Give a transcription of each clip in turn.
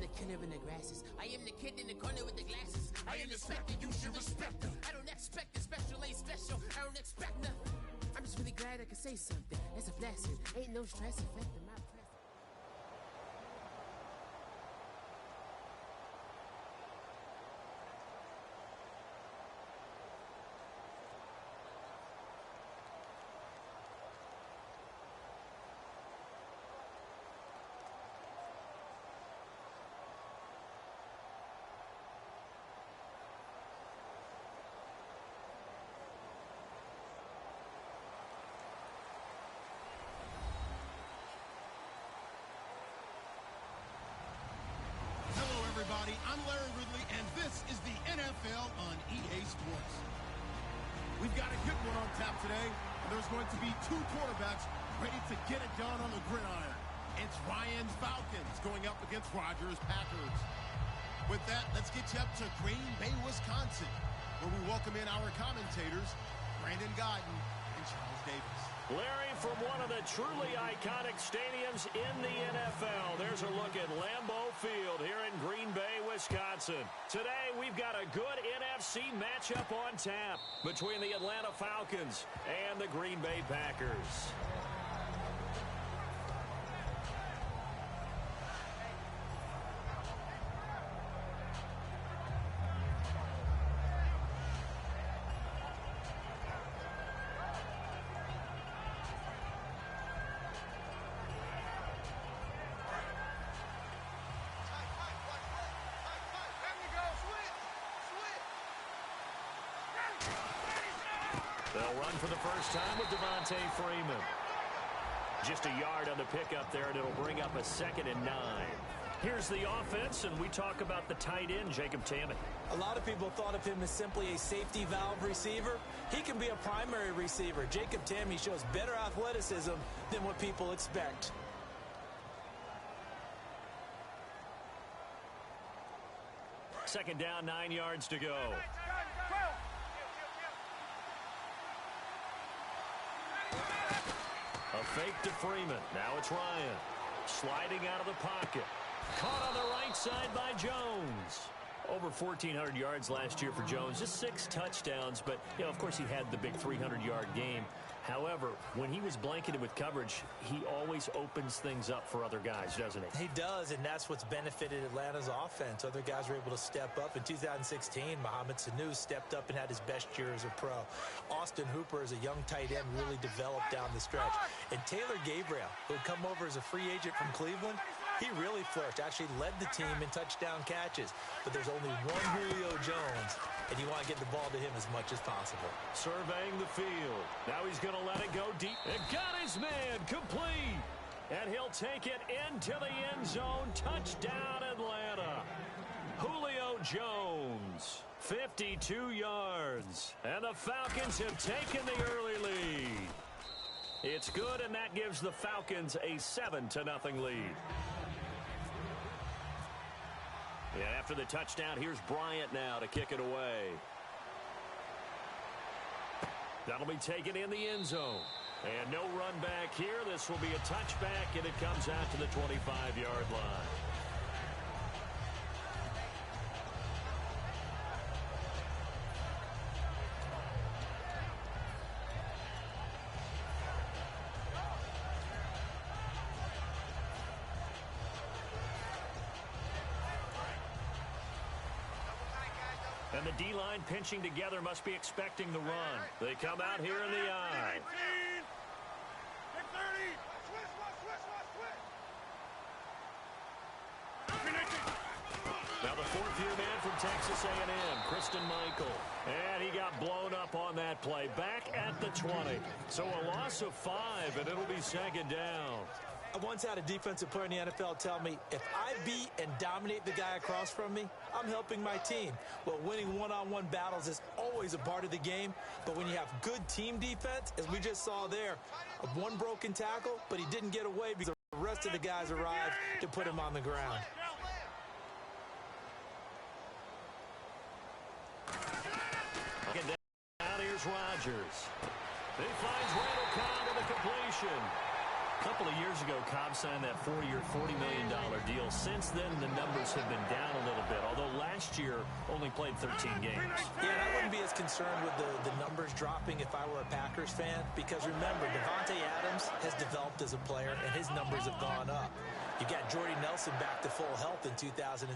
the killer in the grasses. I am the kid in the corner with the glasses. I am the specter, you should respect them. I don't expect the special, ain't special. I don't expect nothing. I'm just really glad I can say something. That's a blessing. Ain't no stress affecting my presence. Everybody, I'm Larry Ridley, and this is the NFL on EA Sports. We've got a good one on tap today, and there's going to be two quarterbacks ready to get it done on the gridiron. It's Ryan's Falcons going up against Rodgers' Packers. With that, let's get you up to Green Bay, Wisconsin, where we welcome in our commentators, Brandon Godden and Charles Davis. Larry, from one of the truly iconic stadiums in the NFL, there's a look at Lambeau Field here in Green Bay, Wisconsin. Today, we've got a good NFC matchup on tap between the Atlanta Falcons and the Green Bay Packers. They'll run for the first time with Devontae Freeman. Just a yard on the pickup there, and it'll bring up a 2nd and 9. Here's the offense, and we talk about the tight end, Jacob Tammett. A lot of people thought of him as simply a safety valve receiver. He can be a primary receiver. Jacob Tammett shows better athleticism than what people expect. Second down, 9 yards to go. A fake to Freeman. Now it's Ryan. Sliding out of the pocket. Caught on the right side by Jones. Over 1,400 yards last year for Jones. Just 6 touchdowns, but, you know, of course he had the big 300-yard game. However, when he was blanketed with coverage, he always opens things up for other guys, doesn't he? He does, and that's what's benefited Atlanta's offense. Other guys were able to step up. In 2016, Mohamed Sanu stepped up and had his best year as a pro. Austin Hooper, as a young tight end, really developed down the stretch. And Taylor Gabriel, who had come over as a free agent from Cleveland, he really flourished, actually led the team in touchdown catches. But there's only one Julio Jones, and you want to get the ball to him as much as possible. Surveying the field. Now he's going to let it go deep. And got his man complete. And he'll take it into the end zone. Touchdown, Atlanta. Julio Jones, 52 yards. And the Falcons have taken the early lead. It's good, and that gives the Falcons a 7-0 lead. Yeah, after the touchdown, here's Bryant now to kick it away. That'll be taken in the end zone. And no run back here. This will be a touchback, and it comes out to the 25-yard line. And the D-line pinching together must be expecting the run. They come out here in the eye. Now the fourth-year man from Texas A&M, Christian Michael. And he got blown up on that play. Back at the 20. So a loss of 5, and it'll be 2nd down. I once had a defensive player in the NFL tell me, if I beat and dominate the guy across from me, I'm helping my team. Well, winning one-on-one battles is always a part of the game, but when you have good team defense, as we just saw there, one broken tackle, but he didn't get away because the rest of the guys arrived to put him on the ground. Down here's Rodgers. He finds Randall Cobb with a completion. couple of years ago, Cobb signed that 4-year, $40 million deal. Since then, the numbers have been down a little bit, although last year only played 13 games. Yeah, and I wouldn't be as concerned with the numbers dropping if I were a Packers fan, because remember, Davante Adams has developed as a player, and his numbers have gone up. You got Jordy Nelson back to full health in 2016.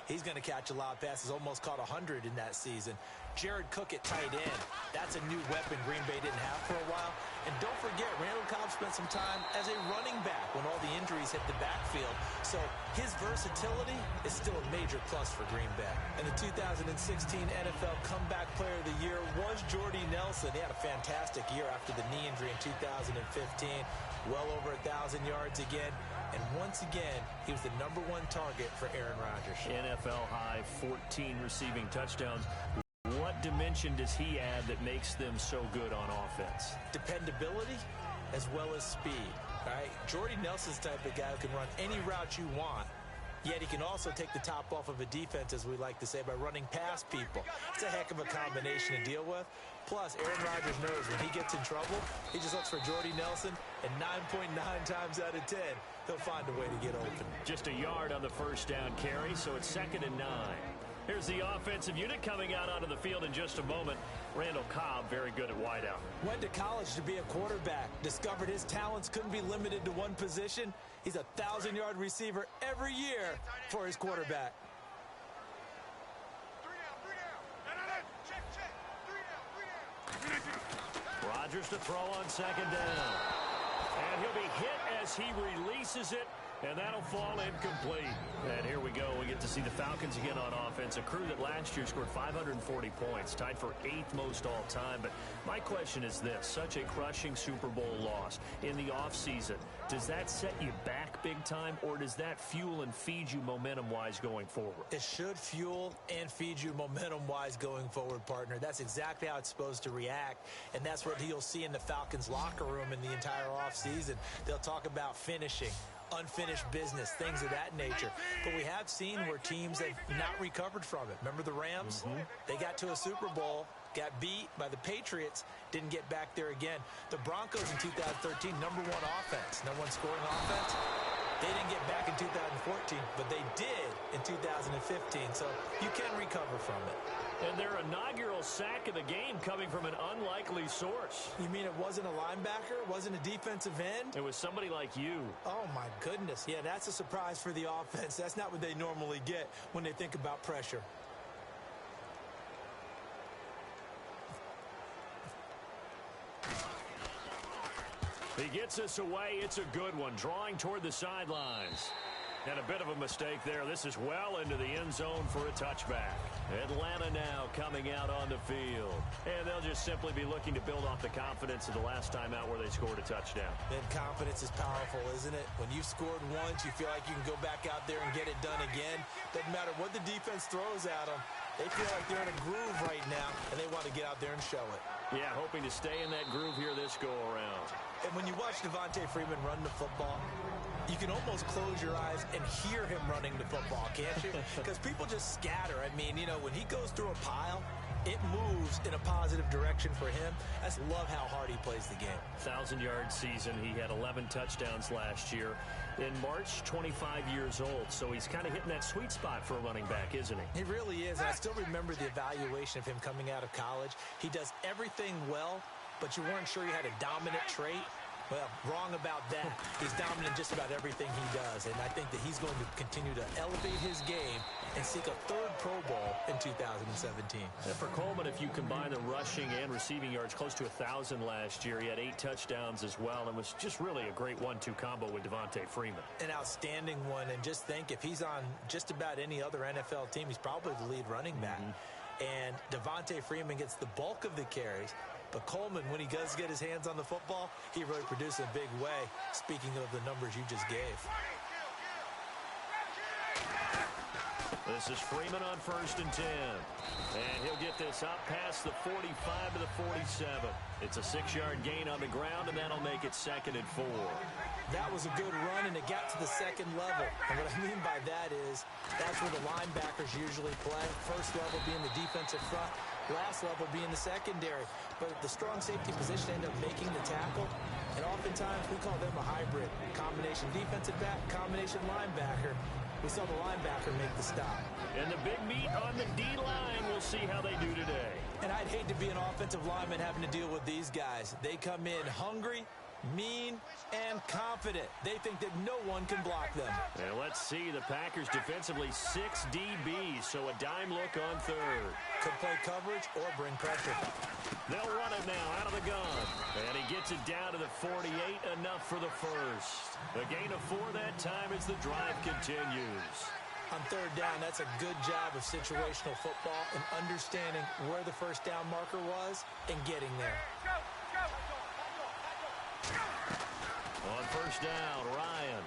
He's going to catch a lot of passes, almost caught 100 in that season. Jared Cook at tight end. That's a new weapon Green Bay didn't have for a while. And don't forget, Randall Cobb spent some time as a running back when all the injuries hit the backfield. So his versatility is still a major plus for Green Bay. And the 2016 NFL Comeback Player of the Year was Jordy Nelson. He had a fantastic year after the knee injury in 2015. Well over 1,000 yards again. And once again, he was the #1 target for Aaron Rodgers. NFL high 14 receiving touchdowns. What dimension does he add that makes them so good on offense? Dependability as well as speed. All right? Jordy Nelson's the type of guy who can run any route you want, yet he can also take the top off of a defense, as we like to say, by running past people. It's a heck of a combination to deal with. Plus, Aaron Rodgers knows when he gets in trouble, he just looks for Jordy Nelson, and 9.9 times out of 10, he'll find a way to get open. Just a yard on the first down carry, so it's 2nd and 9. Here's the offensive unit coming out onto the field in just a moment. Randall Cobb, very good at wideout. Went to college to be a quarterback. Discovered his talents couldn't be limited to one position. He's a 1,000-yard receiver every year for his quarterback. Rodgers to throw on 2nd down. And he'll be hit as he releases it, and that'll fall incomplete. And here we go. We get to see the Falcons again on offense, a crew that last year scored 540 points, tied for 8th most all time. But my question is this: such a crushing Super Bowl loss in the offseason, does that set you back big time, or does that fuel and feed you momentum-wise going forward? It should fuel and feed you momentum-wise going forward, partner. That's exactly how it's supposed to react, and that's what you'll see in the Falcons locker room in the entire offseason. They'll talk about finishing, unfinished business, things of that nature. But we have seen where teams have not recovered from it. Remember the Rams? They got to a Super Bowl, got beat by the Patriots, didn't get back there again. The Broncos in 2013, #1 offense, #1 scoring offense. They didn't get back in 2014, but they did in 2015. So you can recover from it. And their inaugural sack of the game coming from an unlikely source. You mean it wasn't a linebacker? It wasn't a defensive end? It was somebody like you. Oh, my goodness. Yeah, that's a surprise for the offense. That's not what they normally get when they think about pressure. He gets us away. It's a good one. Drawing toward the sidelines. And a bit of a mistake there. This is well into the end zone for a touchback. Atlanta now coming out on the field. And they'll just simply be looking to build off the confidence of the last time out where they scored a touchdown. And confidence is powerful, isn't it? When you've scored once, you feel like you can go back out there and get it done again. Doesn't matter what the defense throws at them. They feel like they're in a groove right now, and they want to get out there and show it. Yeah, hoping to stay in that groove here this go-around. And when you watch Devontae Freeman run the football, you can almost close your eyes and hear him running the football, can't you? Because people just scatter. I mean, you know, when he goes through a pile, it moves in a positive direction for him. I just love how hard he plays the game. 1,000-yard season. He had 11 touchdowns last year. In March, 25 years old, so he's kind of hitting that sweet spot for a running back, isn't he? He really is, and I still remember the evaluation of him coming out of college. He does everything well, but you weren't sure he had a dominant trait. Well, wrong about that. He's dominant in just about everything he does, and I think that he's going to continue to elevate his game and seek a 3rd Pro Bowl in 2017. And for Coleman, if you combine the rushing and receiving yards, close to 1,000 last year. He had 8 touchdowns as well, and was just really a great 1-2 combo with Devontae Freeman. An outstanding one, and just think, if he's on just about any other NFL team, he's probably the lead running back. And Devontae Freeman gets the bulk of the carries. But Coleman, when he does get his hands on the football, he really produces in a big way, speaking of the numbers you just gave. This is Freeman on 1st and 10. And he'll get this up past the 45 to the 47. It's a 6-yard gain on the ground, and that'll make it 2nd and 4. That was a good run, and it got to the 2nd level. And what I mean by that is that's where the linebackers usually play. First level being the defensive front. last level being the secondary. But the strong safety position ended up making the tackle. And oftentimes we call them a hybrid. Combination defensive back, combination linebacker. We saw the linebacker make the stop. And the big meat on the D-line, we'll see how they do today. And I'd hate to be an offensive lineman having to deal with these guys. They come in hungry, mean, and confident. They think that no one can block them. And let's see, the Packers defensively 6 DBs, so a dime look on third. Could play coverage or bring pressure. They'll run it now out of the gun. And he gets it down to the 48, enough for the first. A gain of 4 that time as the drive continues. On third down, that's a good job of situational football and understanding where the first down marker was and getting there. On first down, Ryan.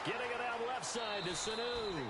Getting it out left side to Sanu.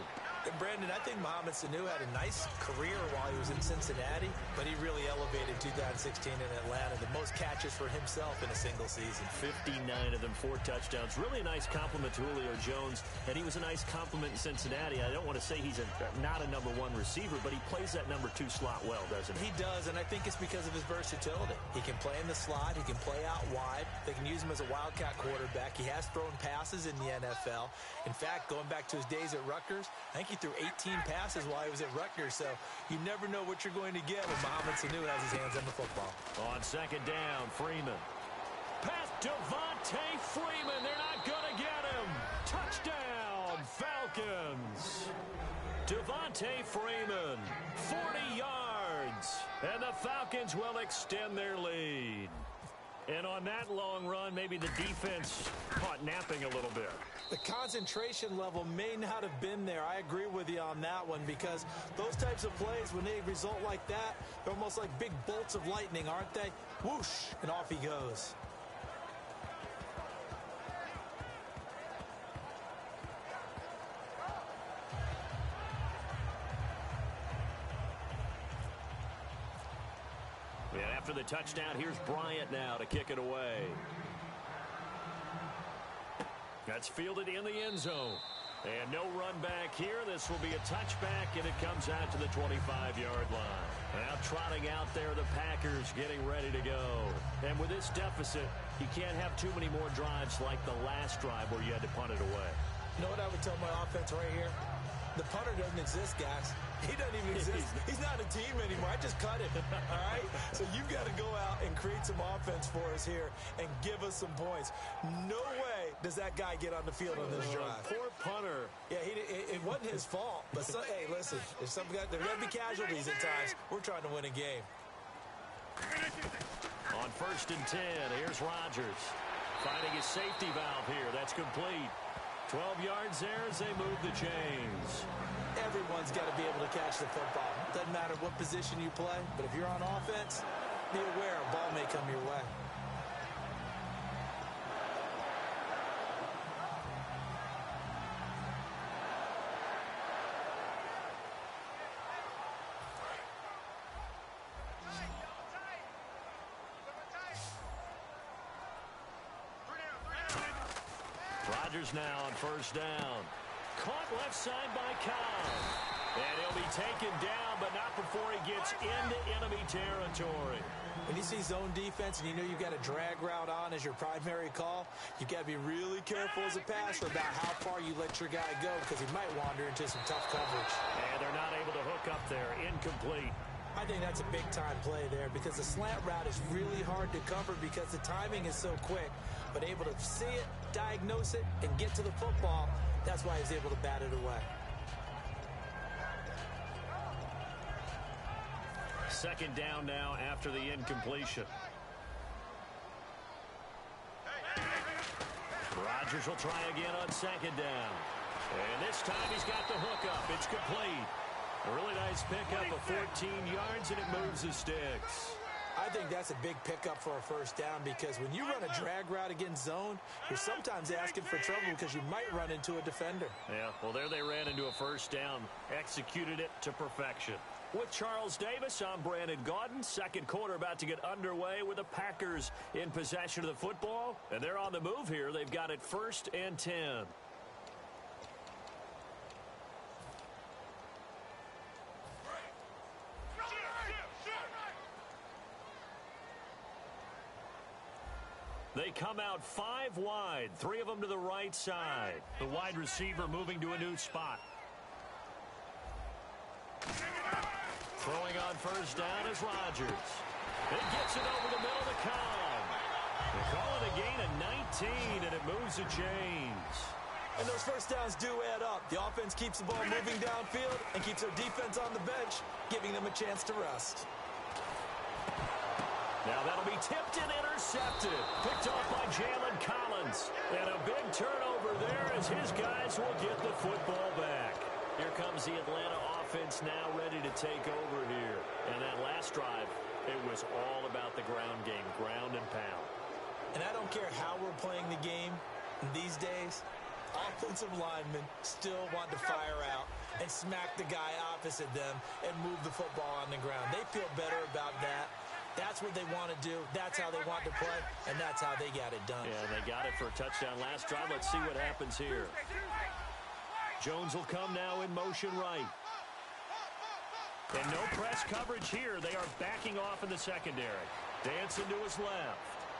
And Brandon, I think Mohamed Sanu had a nice career while he was in Cincinnati, but he really elevated 2016 in Atlanta. The most catches for himself in a single season. 59 of them, 4 touchdowns. Really a nice compliment to Julio Jones, and he was a nice compliment in Cincinnati. I don't want to say he's not a number 1 receiver, but he plays that number 2 slot well, doesn't he? He does, and I think it's because of his versatility. He can play in the slot. He can play out wide. They can use him as a wildcat quarterback. He has thrown passes in the NFL. In fact, going back to his days at Rutgers, I think he threw 18 passes while he was at Rutgers, so you never know what you're going to get when Mohamed Sanu has his hands on the football. On second down, Freeman. Pass Devontae Freeman. They're not going to get him. Touchdown, Falcons. Devontae Freeman, 40 yards. And the Falcons will extend their lead. And on that long run, maybe the defense caught napping a little bit. The concentration level may not have been there. I agree with you on that one because those types of plays, when they result like that, they're almost like big bolts of lightning, aren't they? Whoosh, and off he goes. And after the touchdown, here's Bryant now to kick it away. That's fielded in the end zone. And no run back here. This will be a touchback, and it comes out to the 25-yard line. Now trotting out there, the Packers getting ready to go. And with this deficit, you can't have too many more drives like the last drive where you had to punt it away. You know what I would tell my offense right here? The punter doesn't exist, guys. He doesn't even exist. He's not a team anymore. I just cut him, all right? So you've got to go out and create some offense for us here and give us some points. No way does that guy get on the field on this drive. Poor punter. Yeah, it wasn't his fault. But, hey, listen, if there are going to be casualties at times, we're trying to win a game. On first and 10, here's Rodgers. Finding his safety valve here. That's complete. 12 yards there as they move the chains. Everyone's got to be able to catch the football. Doesn't matter what position you play, but if you're on offense, be aware a ball may come your way. Rodgers now on first down. Caught left side by Cobb. And he'll be taken down, but not before he gets into enemy territory. When you see zone defense and you know you've got a drag route on as your primary call, you've got to be really careful as a passer about how far you let your guy go because he might wander into some tough coverage. And they're not able to hook up there. Incomplete. I think that's a big-time play there because the slant route is really hard to cover because the timing is so quick. But able to see it, diagnose it, and get to the football, that's why he's able to bat it away. Second down now after the incompletion. Rodgers will try again on second down. And this time he's got the hook up. It's complete. A really nice pickup of 14 yards, and it moves the sticks. I think that's a big pickup for a first down because when you run a drag route against zone, you're sometimes asking for trouble because you might run into a defender. Yeah, well, there they ran into a first down, executed it to perfection. With Charles Davis, I'm Brandon Gaudin. Second quarter about to get underway with the Packers in possession of the football. And they're on the move here. They've got it 1st and 10. They come out 5 wide, 3 of them to the right side. The wide receiver moving to a new spot. Throwing on first down is Rodgers. It gets it over the middle to Cobb. They call it a gain of 19, and it moves the chains. And those first downs do add up. The offense keeps the ball moving downfield and keeps their defense on the bench, giving them a chance to rest. Now that'll be tipped and intercepted. Picked off by Jalen Collins. And a big turnover there as his guys will get the football back. Here comes the Atlanta offense now ready to take over here. And that last drive, it was all about the ground game, ground and pound. And I don't care how we're playing the game these days, offensive linemen still want to fire out and smack the guy opposite them and move the football on the ground. They feel better about that. That's what they want to do. That's how they want to play, and that's how they got it done. Yeah, they got it for a touchdown last drive. Let's see what happens here. Jones will come now in motion right. And no press coverage here. They are backing off in the secondary. Dancing to his left.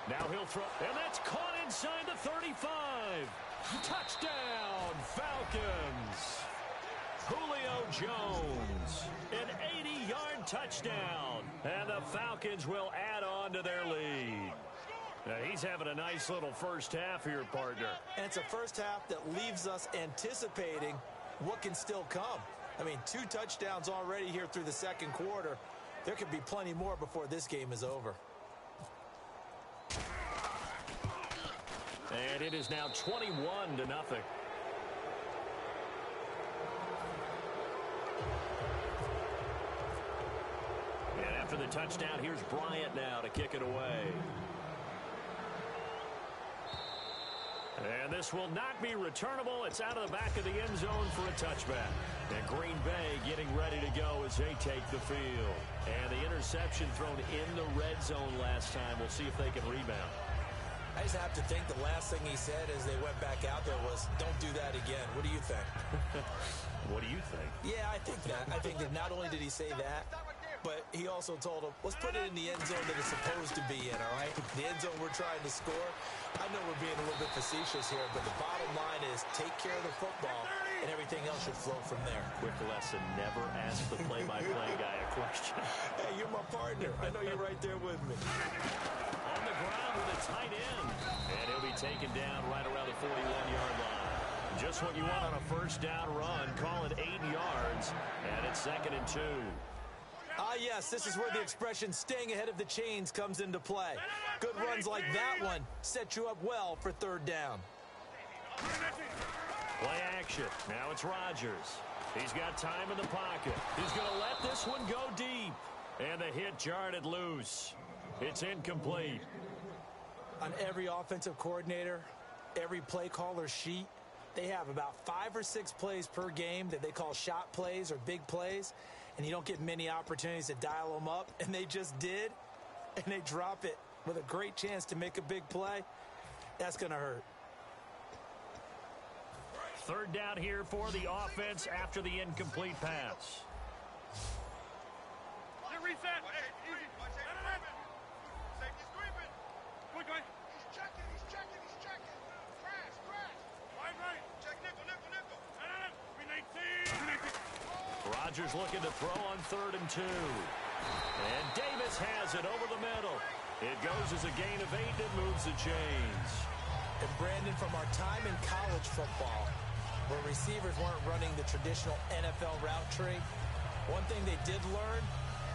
Now he'll throw, and that's caught inside the 35. Touchdown, Falcons. Julio Jones, an 80-yard touchdown. And the Falcons will add on to their lead. Now, he's having a nice little first half here, partner. And it's a first half that leaves us anticipating what can still come. I mean, 2 touchdowns already here through the second quarter. There could be plenty more before this game is over. And it is now 21-0. And after the touchdown, here's Bryant now to kick it away. And this will not be returnable. It's out of the back of the end zone for a touchback. And Green Bay getting ready to go as they take the field. And the interception thrown in the red zone last time. We'll see if they can rebound. I just have to think the last thing he said as they went back out there was, don't do that again. What do you think? What do you think? Yeah, I think that. I think that not only did he say that, but he also told him, let's put it in the end zone that it's supposed to be in, all right? The end zone we're trying to score. I know we're being a little bit facetious here, but the bottom line is take care of the football, and everything else should flow from there. Quick lesson, never ask the play-by-play guy a question. Hey, you're my partner. I know you're right there with me. On the ground with a tight end. And he'll be taken down right around the 41-yard line. Just what you want on a first down run. Call it 8 yards. And it's 2nd and 2. Ah, yes, this is where the expression staying ahead of the chains comes into play. Good runs like that one set you up well for 3rd down. Play action. Now it's Rodgers. He's got time in the pocket. He's going to let this one go deep. And the hit jarred loose. It's incomplete. On every offensive coordinator, every play caller sheet, they have about 5 or 6 plays per game that they call shot plays or big plays, and you don't get many opportunities to dial them up, and they just did, and they drop it with a great chance to make a big play. That's going to hurt. 3rd down here for the offense after the incomplete pass. Reset. Safety sweeping. Quick, he's checking. Crash. Right. Check nickel. Rodgers looking to throw on 3rd and 2. And Davis has it over the middle. It goes as a gain of 8 and moves the chains. And Brandon, from our time in college football, where receivers weren't running the traditional NFL route tree, one thing they did learn,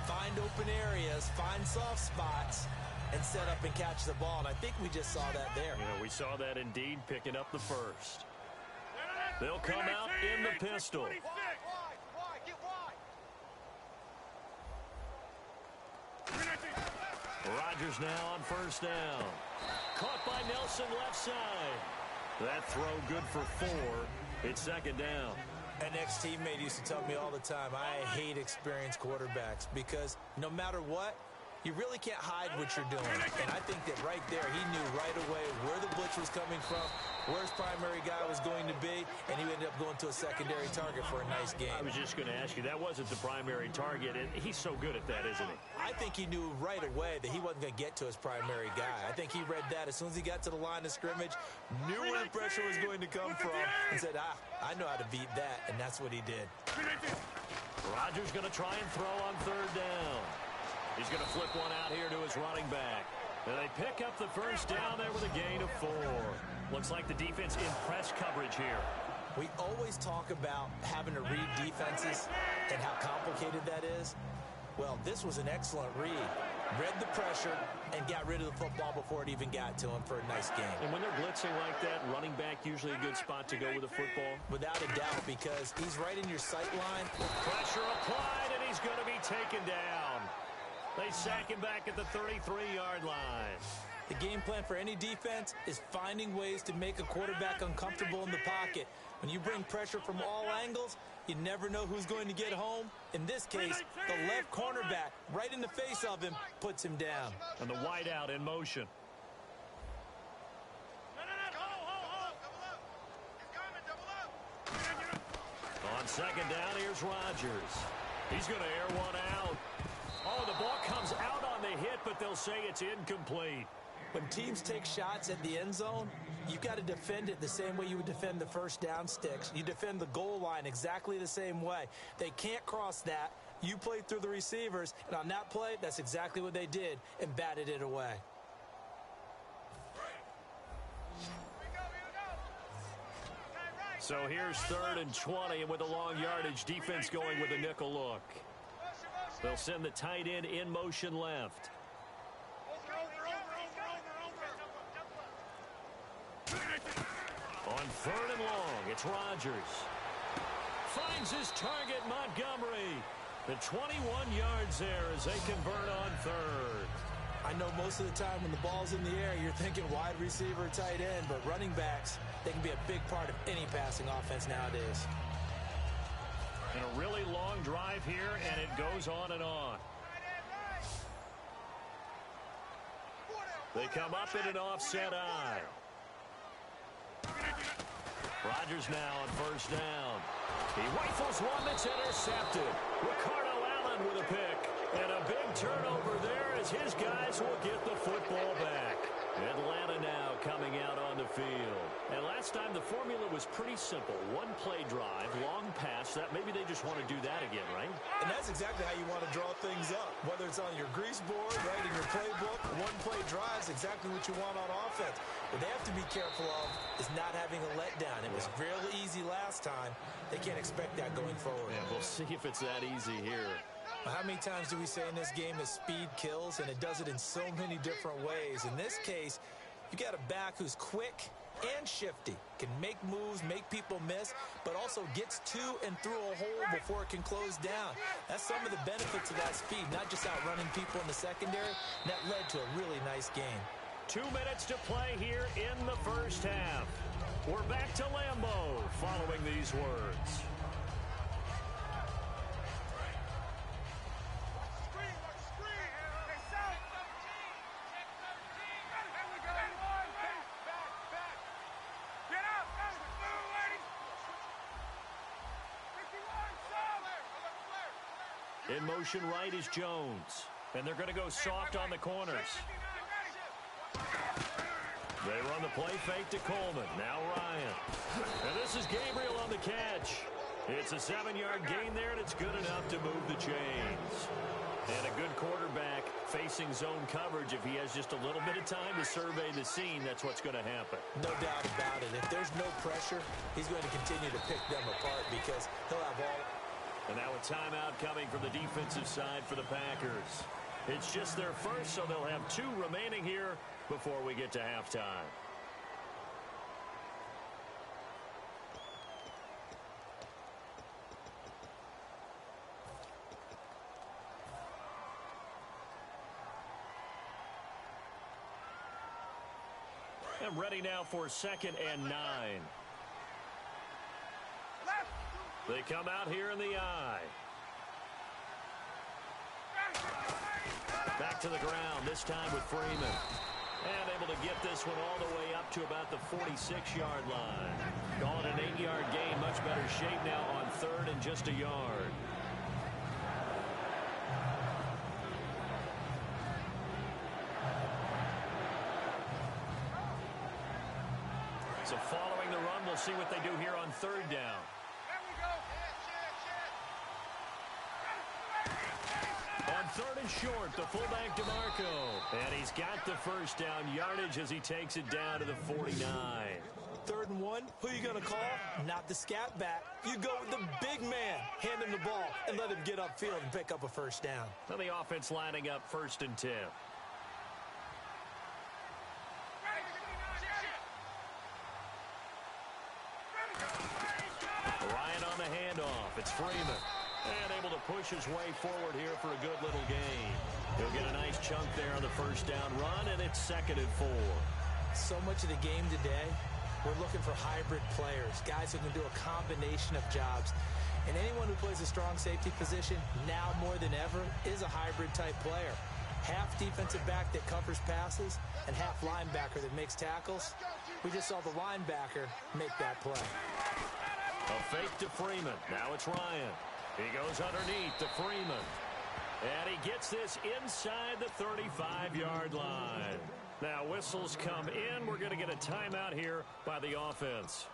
find open areas, find soft spots, and set up and catch the ball. And I think we just saw that there. We saw that indeed, picking up the first. They'll come out in the pistol. Rodgers now on first down. Caught by Nelson left side. That throw good for 4. It's 2nd down. An ex-teammate used to tell me all the time, I hate experienced quarterbacks because no matter what, You really can't hide what you're doing. And I think that right there, he knew right away where the blitz was coming from, where his primary guy was going to be, and he ended up going to a secondary target for a nice game. I was just going to ask you, that wasn't the primary target, and he's so good at that, isn't he? I think he knew right away that he wasn't going to get to his primary guy. I think he read that as soon as he got to the line of scrimmage, knew where the pressure was going to come from, and said, I know how to beat that, and that's what he did. Rodgers going to try and throw on third down. He's going to flip one out here to his running back. And they pick up the first down there with a gain of 4. Looks like the defense in press coverage here. We always talk about having to read defenses and how complicated that is. Well, this was an excellent read. Read the pressure and got rid of the football before it even got to him for a nice game. And when they're blitzing like that, running back usually a good spot to go with the football? Without a doubt, because he's right in your sight line. Pressure applied, and he's going to be taken down. They sack him back at the 33-yard line. The game plan for any defense is finding ways to make a quarterback uncomfortable in the pocket. When you bring pressure from all angles, you never know who's going to get home. In this case, the left cornerback, right in the face of him, puts him down. And the wideout in motion. On second down, here's Rodgers. He's going to air one out. Oh, the ball comes out on the hit, but they'll say it's incomplete. When teams take shots at the end zone, you've got to defend it the same way you would defend the first down sticks. You defend the goal line exactly the same way. They can't cross that. You played through the receivers, and on that play, that's exactly what they did and batted it away. So here's 3rd and 20, and with a long yardage, defense going with a nickel look. They'll send the tight end in motion left. On 3rd and long, it's Rodgers. Finds his target, Montgomery. The 21 yards there as they convert on 3rd. I know most of the time when the ball's in the air, you're thinking wide receiver, tight end, but running backs, they can be a big part of any passing offense nowadays. And a really long drive here, and it goes on and on. They come up in an offset eye. Rodgers now on first down. He rifles one that's intercepted. Ricardo Allen with a pick. And a big turnover there as his guys will get the football back. Atlanta now coming out on the field. And last time the formula was pretty simple. One play drive, long pass. That maybe they just want to do that again, right? And that's exactly how you want to draw things up. Whether it's on your grease board, right, in your playbook, one play drive is exactly what you want on offense. What they have to be careful of is not having a letdown. It was real easy last time. They can't expect that going forward. Yeah, we'll see if it's that easy here. How many times do we say in this game that speed kills, and it does it in so many different ways? In this case, you got a back who's quick and shifty, can make moves, make people miss, but also gets to and through a hole before it can close down. That's some of the benefits of that speed, not just outrunning people in the secondary. And that led to a really nice game. 2 minutes to play here in the first half. We're back to Lambeau following these words. In motion right is Jones. And they're going to go soft on the corners. They run the play fake to Coleman. Now Ryan. And this is Gabriel on the catch. It's a 7-yard gain there, and it's good enough to move the chains. And a good quarterback facing zone coverage. If he has just a little bit of time to survey the scene, that's what's going to happen. No doubt about it. If there's no pressure, he's going to continue to pick them apart because he'll have all. And now a timeout coming from the defensive side for the Packers. It's just their first, so they'll have 2 remaining here before we get to halftime. And ready now for 2nd and 9. They come out here in the eye. back to the ground, this time with Freeman. And able to get this one all the way up to about the 46-yard line. Call it an 8-yard gain, much better shape now on third and just a yard. So following the run, we'll see what they do here on third down. On third and short, the fullback DeMarco. And he's got the first down yardage as he takes it down to the 49. 3rd and 1, who are you going to call? Not the scat back. You go with the big man. Hand him the ball and let him get upfield and pick up a first down. Well, the offense lining up 1st and 10. Ryan on the handoff. It's Freeman. And able to push his way forward here for a good little gain. He'll get a nice chunk there on the first down run, and it's 2nd and 4. So much of the game today, we're looking for hybrid players, guys who can do a combination of jobs. And anyone who plays a strong safety position, now more than ever, is a hybrid-type player. Half defensive back that covers passes and half linebacker that makes tackles. We just saw the linebacker make that play. A fake to Freeman. Now it's Ryan. He goes underneath to Freeman. And he gets this inside the 35-yard line. Now whistles come in. We're going to get a timeout here by the offense.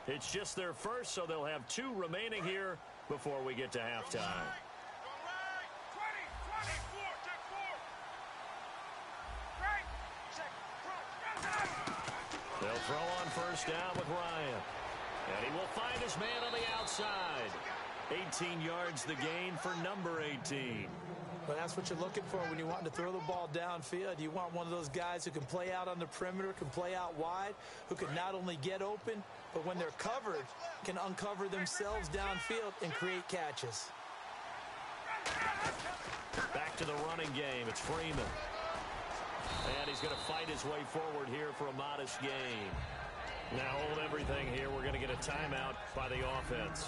It's just their first, so they'll have 2 remaining here before we get to halftime. They'll throw on first down with Ryan. And he will find his man on the outside. 18 yards the gain for number 18. Well, that's what you're looking for when you want to throw the ball downfield. You want one of those guys who can play out on the perimeter, can play out wide, who can not only get open, but when they're covered, can uncover themselves downfield and create catches. Back to the running game. It's Freeman. And he's going to fight his way forward here for a modest gain. Now hold everything here. We're going to get a timeout by the offense.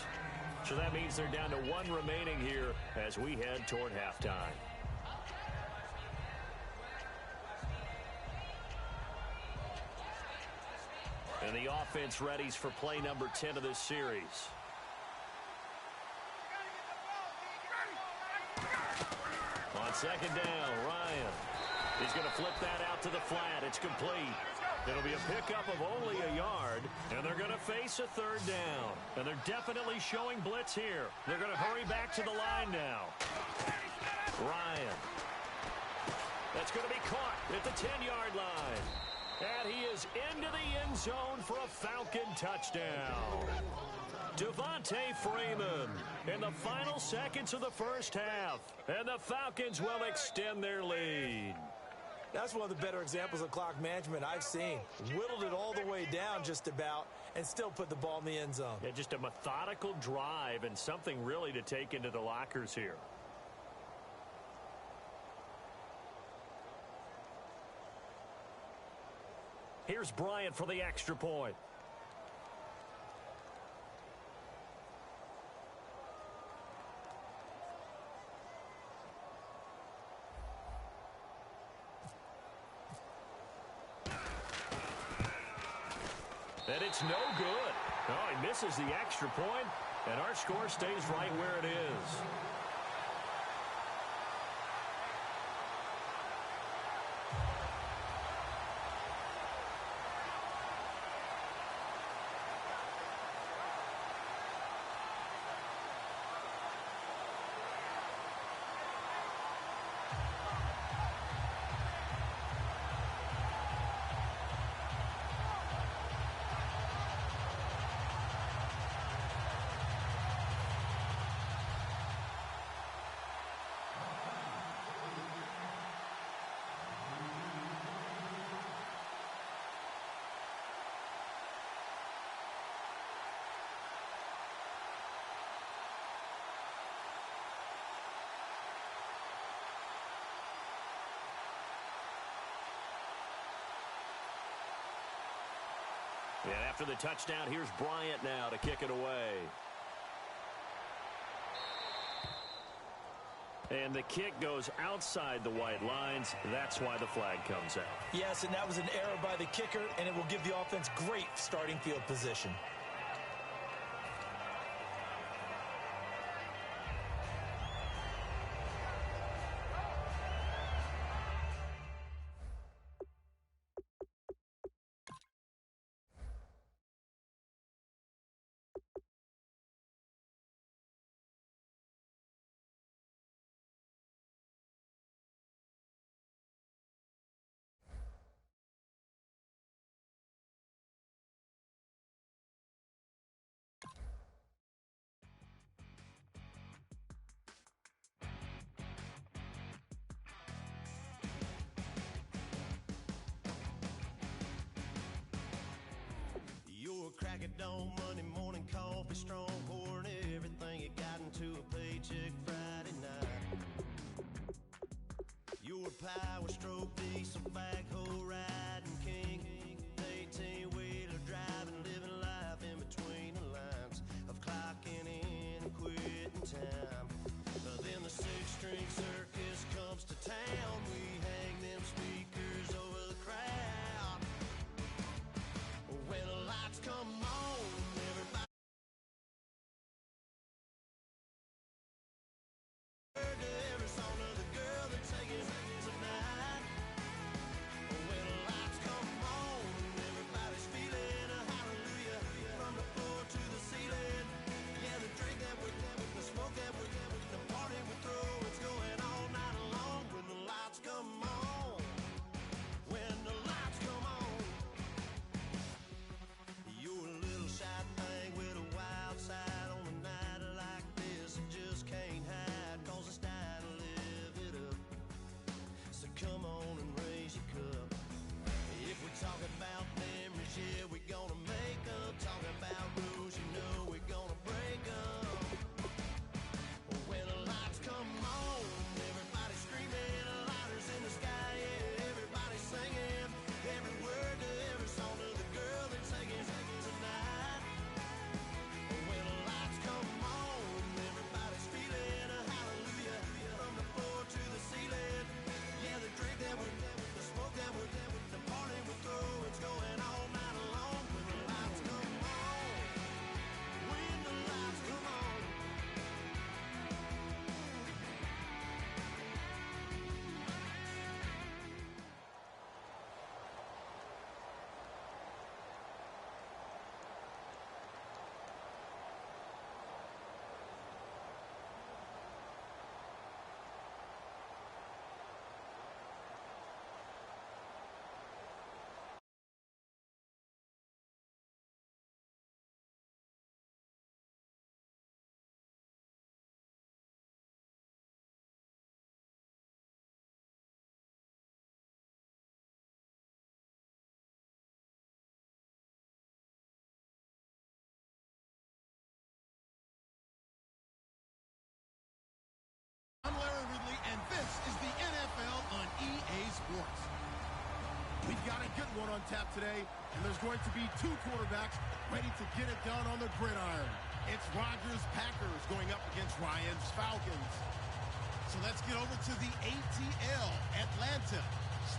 So that means they're down to 1 remaining here as we head toward halftime. And the offense readies for play number 10 of this series. On 2nd down, Ryan. He's going to flip that out to the flat. It's complete. It'll be a pickup of only a yard, and they're going to face a 3rd down. And they're definitely showing blitz here. They're going to hurry back to the line now. Ryan. That's going to be caught at the 10-yard line. And he is into the end zone for a Falcon touchdown. Devontae Freeman in the final seconds of the first half. And the Falcons will extend their lead. That's one of the better examples of clock management I've seen. Whittled it all the way down just about and still put the ball in the end zone. Yeah, just a methodical drive and something really to take into the lockers here. Here's Bryant for the extra point. And it's no good. Oh, he misses the extra point, and our score stays right where it is. And after the touchdown, here's Bryant now to kick it away. And the kick goes outside the white lines. That's why the flag comes out. Yes, and that was an error by the kicker, and it will give the offense great starting field position. Crack of dawn, Monday morning coffee, strong, pouring everything you got into a paycheck Friday night. Your power stroke, diesel backhoe riding king, 18-wheeler driving, living life in between the lines of clocking in and quitting time. Then the six-string circus comes to town. We hang them speakers over the crowd. When the lights come on, everybody heard every song of the girl they're taking tonight. When the lights come on, everybody's feeling a hallelujah from the floor to the ceiling. Yeah, the drink that we're having, the smoke that we're having, the party we throw, it's going all night long. When the lights come on, when the lights come on. You're a little shy thing with a wild side on a night like this. You just can't hide, cause it's time to live it up. So come on and raise your cup. If we're talking about memories, yeah, we're gonna make up. Talking about rules, you know we're gonna break up. When the lights come on, everybody's screaming, lighters in the sky, yeah, everybody's singing every word to every song of the girl they're taking tonight. When the lights come on, everybody's feeling a hallelujah from the floor to the ceiling. Yeah, the drink that we're having, the smoke that we're having, the party we throw, it's going all night long. When the lights come on, when the lights come on. I'm Larry Ridley, and this is the NFL on EA Sports. We've got a good one on tap today, and there's going to be two quarterbacks ready to get it done on the gridiron. It's Rodgers' Packers going up against Ryan's Falcons. So let's get over to the ATL, Atlanta.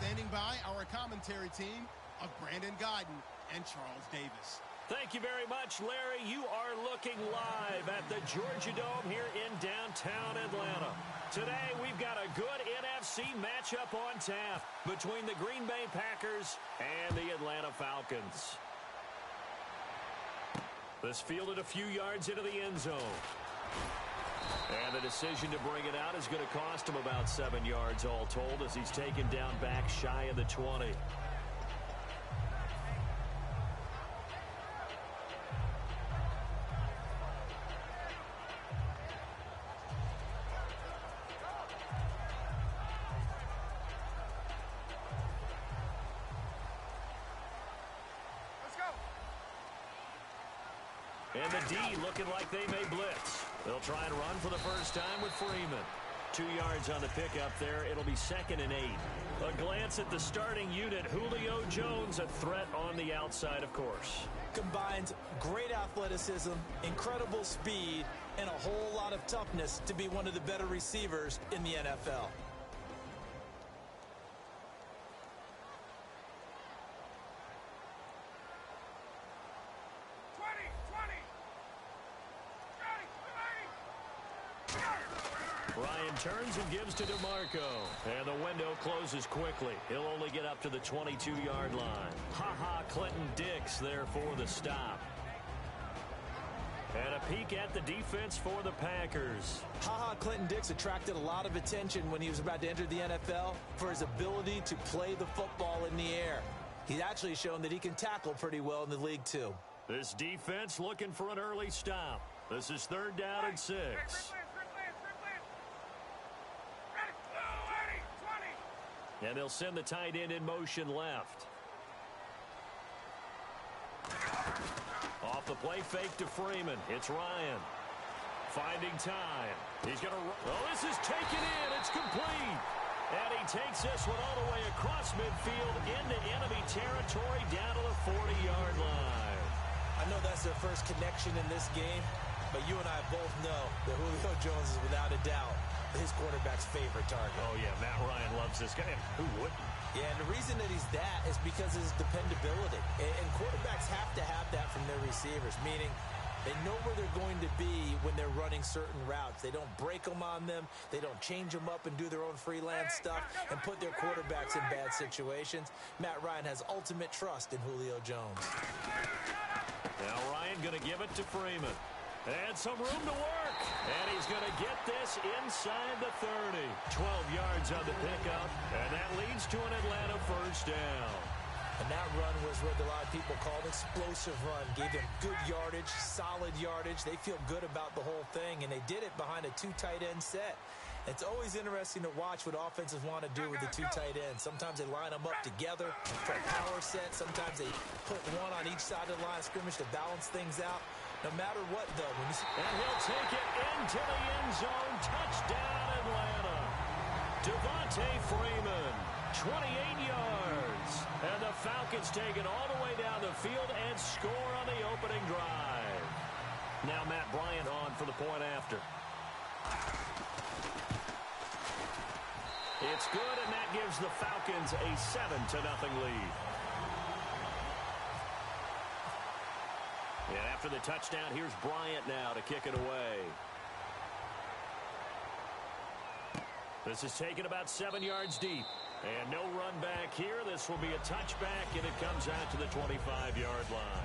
Standing by our commentary team of Brandon Godden and Charles Davis. Thank you very much, Larry. You are looking live at the Georgia Dome here in downtown Atlanta. Today, we've got a good NFC matchup on tap between the Green Bay Packers and the Atlanta Falcons. This fielded a few yards into the end zone. And the decision to bring it out is going to cost him about 7 yards all told as he's taken down back shy of the 20. And the D looking like they may blitz. They'll try and run for the first time with Freeman. 2 yards on the pickup there. It'll be 2nd and 8. A glance at the starting unit. Julio Jones, a threat on the outside, of course. Combines great athleticism, incredible speed, and a whole lot of toughness to be one of the better receivers in the NFL. Ryan turns and gives to DeMarco. And the window closes quickly. He'll only get up to the 22-yard line. Clinton Dix there for the stop. And a peek at the defense for the Packers. Clinton Dix attracted a lot of attention when he was about to enter the NFL for his ability to play the football in the air. He's actually shown that he can tackle pretty well in the league, too. This defense looking for an early stop. This is 3rd down and 6. And they'll send the tight end in motion left. Off the play fake to Freeman. It's Ryan. Finding time. He's going to... Oh, this is taken in. It's complete. And he takes this one all the way across midfield into enemy territory down to the 40-yard line. I know that's their first connection in this game, but you and I both know that Julio Jones is without a doubt his quarterback's favorite target. Oh, yeah, Matt Ryan loves this guy. Who wouldn't? Yeah, and the reason that he's that is because of his dependability. And quarterbacks have to have that from their receivers, meaning they know where they're going to be when they're running certain routes. They don't break them on them. They don't change them up and do their own freelance stuff and put their quarterbacks in bad situations. Matt Ryan has ultimate trust in Julio Jones. Now Ryan going to give it to Freeman. And some room to work. And he's going to get this inside the 30. 12 yards on the pickup. And that leads to an Atlanta first down. And that run was what a lot of people called explosive run. Gave them good yardage, solid yardage. They feel good about the whole thing. And they did it behind a 2 tight end set. It's always interesting to watch what offenses want to do with the 2 tight ends. Sometimes they line them up together for a power set. Sometimes they put one on each side of the line of scrimmage to balance things out. No matter what, though, when you see... And he'll take it into the end zone. Touchdown, Atlanta. Devontae Freeman, 28 yards. And the Falcons take it all the way down the field and score on the opening drive. Now Matt Bryant on for the point after. It's good, and that gives the Falcons a 7-0 lead. And after the touchdown, here's Bryant now to kick it away. This is taken about 7 yards deep. And no run back here. This will be a touchback, and it comes out to the 25-yard line.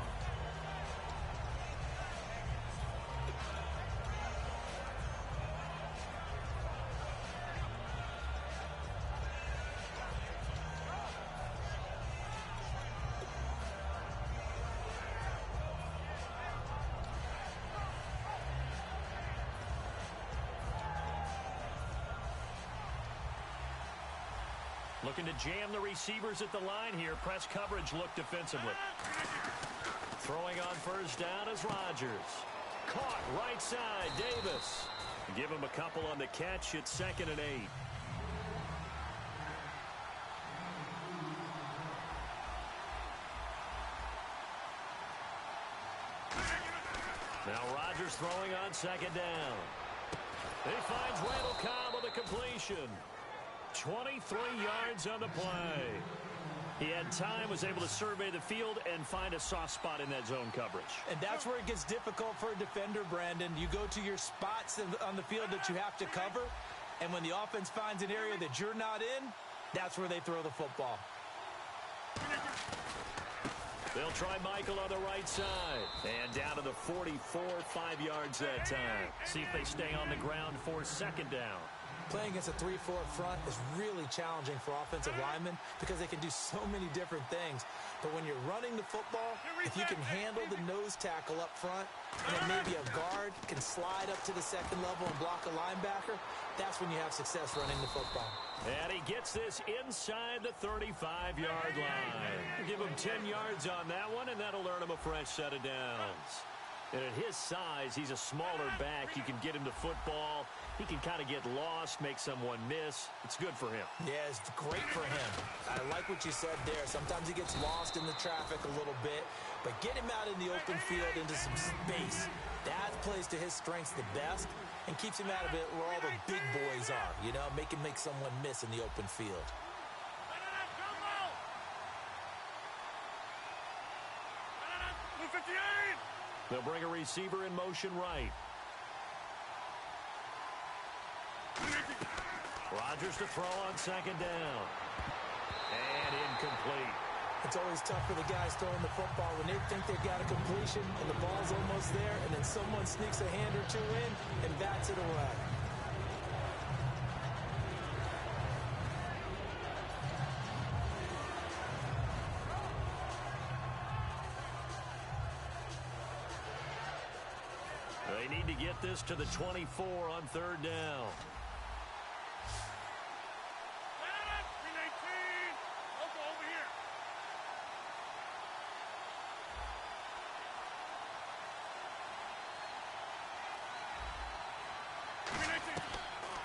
Looking to jam the receivers at the line here. Press coverage look defensively. Throwing on first down is Rodgers. Caught right side, Davis. Give him a couple on the catch. It's 2nd and 8. Now Rodgers throwing on 2nd down. He finds Randall Cobb with a completion. 23 yards on the play. He had time, was able to survey the field and find a soft spot in that zone coverage. And that's where it gets difficult for a defender, Brandon. You go to your spots on the field that you have to cover, and when the offense finds an area that you're not in, that's where they throw the football. They'll try Michael on the right side. And down to the 44, 5 yards that time. See if they stay on the ground for 2nd down. Playing against a 3-4 front is really challenging for offensive linemen because they can do so many different things. But when you're running the football, if you can handle the nose tackle up front, and then maybe a guard can slide up to the 2nd level and block a linebacker, that's when you have success running the football. And he gets this inside the 35-yard line. Give him 10 yards on that one, and that'll earn him a fresh set of downs. And at his size, he's a smaller back. You can get him to football. He can kind of get lost, make someone miss. It's good for him. Yeah, it's great for him. I like what you said there. Sometimes he gets lost in the traffic a little bit, but get him out in the open field into some space. That plays to his strengths the best and keeps him out of it where all the big boys are, you know, make him make someone miss in the open field. They'll bring a receiver in motion right. Rodgers to throw on second down. And incomplete. It's always tough for the guys throwing the football when they think they've got a completion and the ball's almost there, and then someone sneaks a hand or two in and bats it away. They need to get this to the 24 on third down.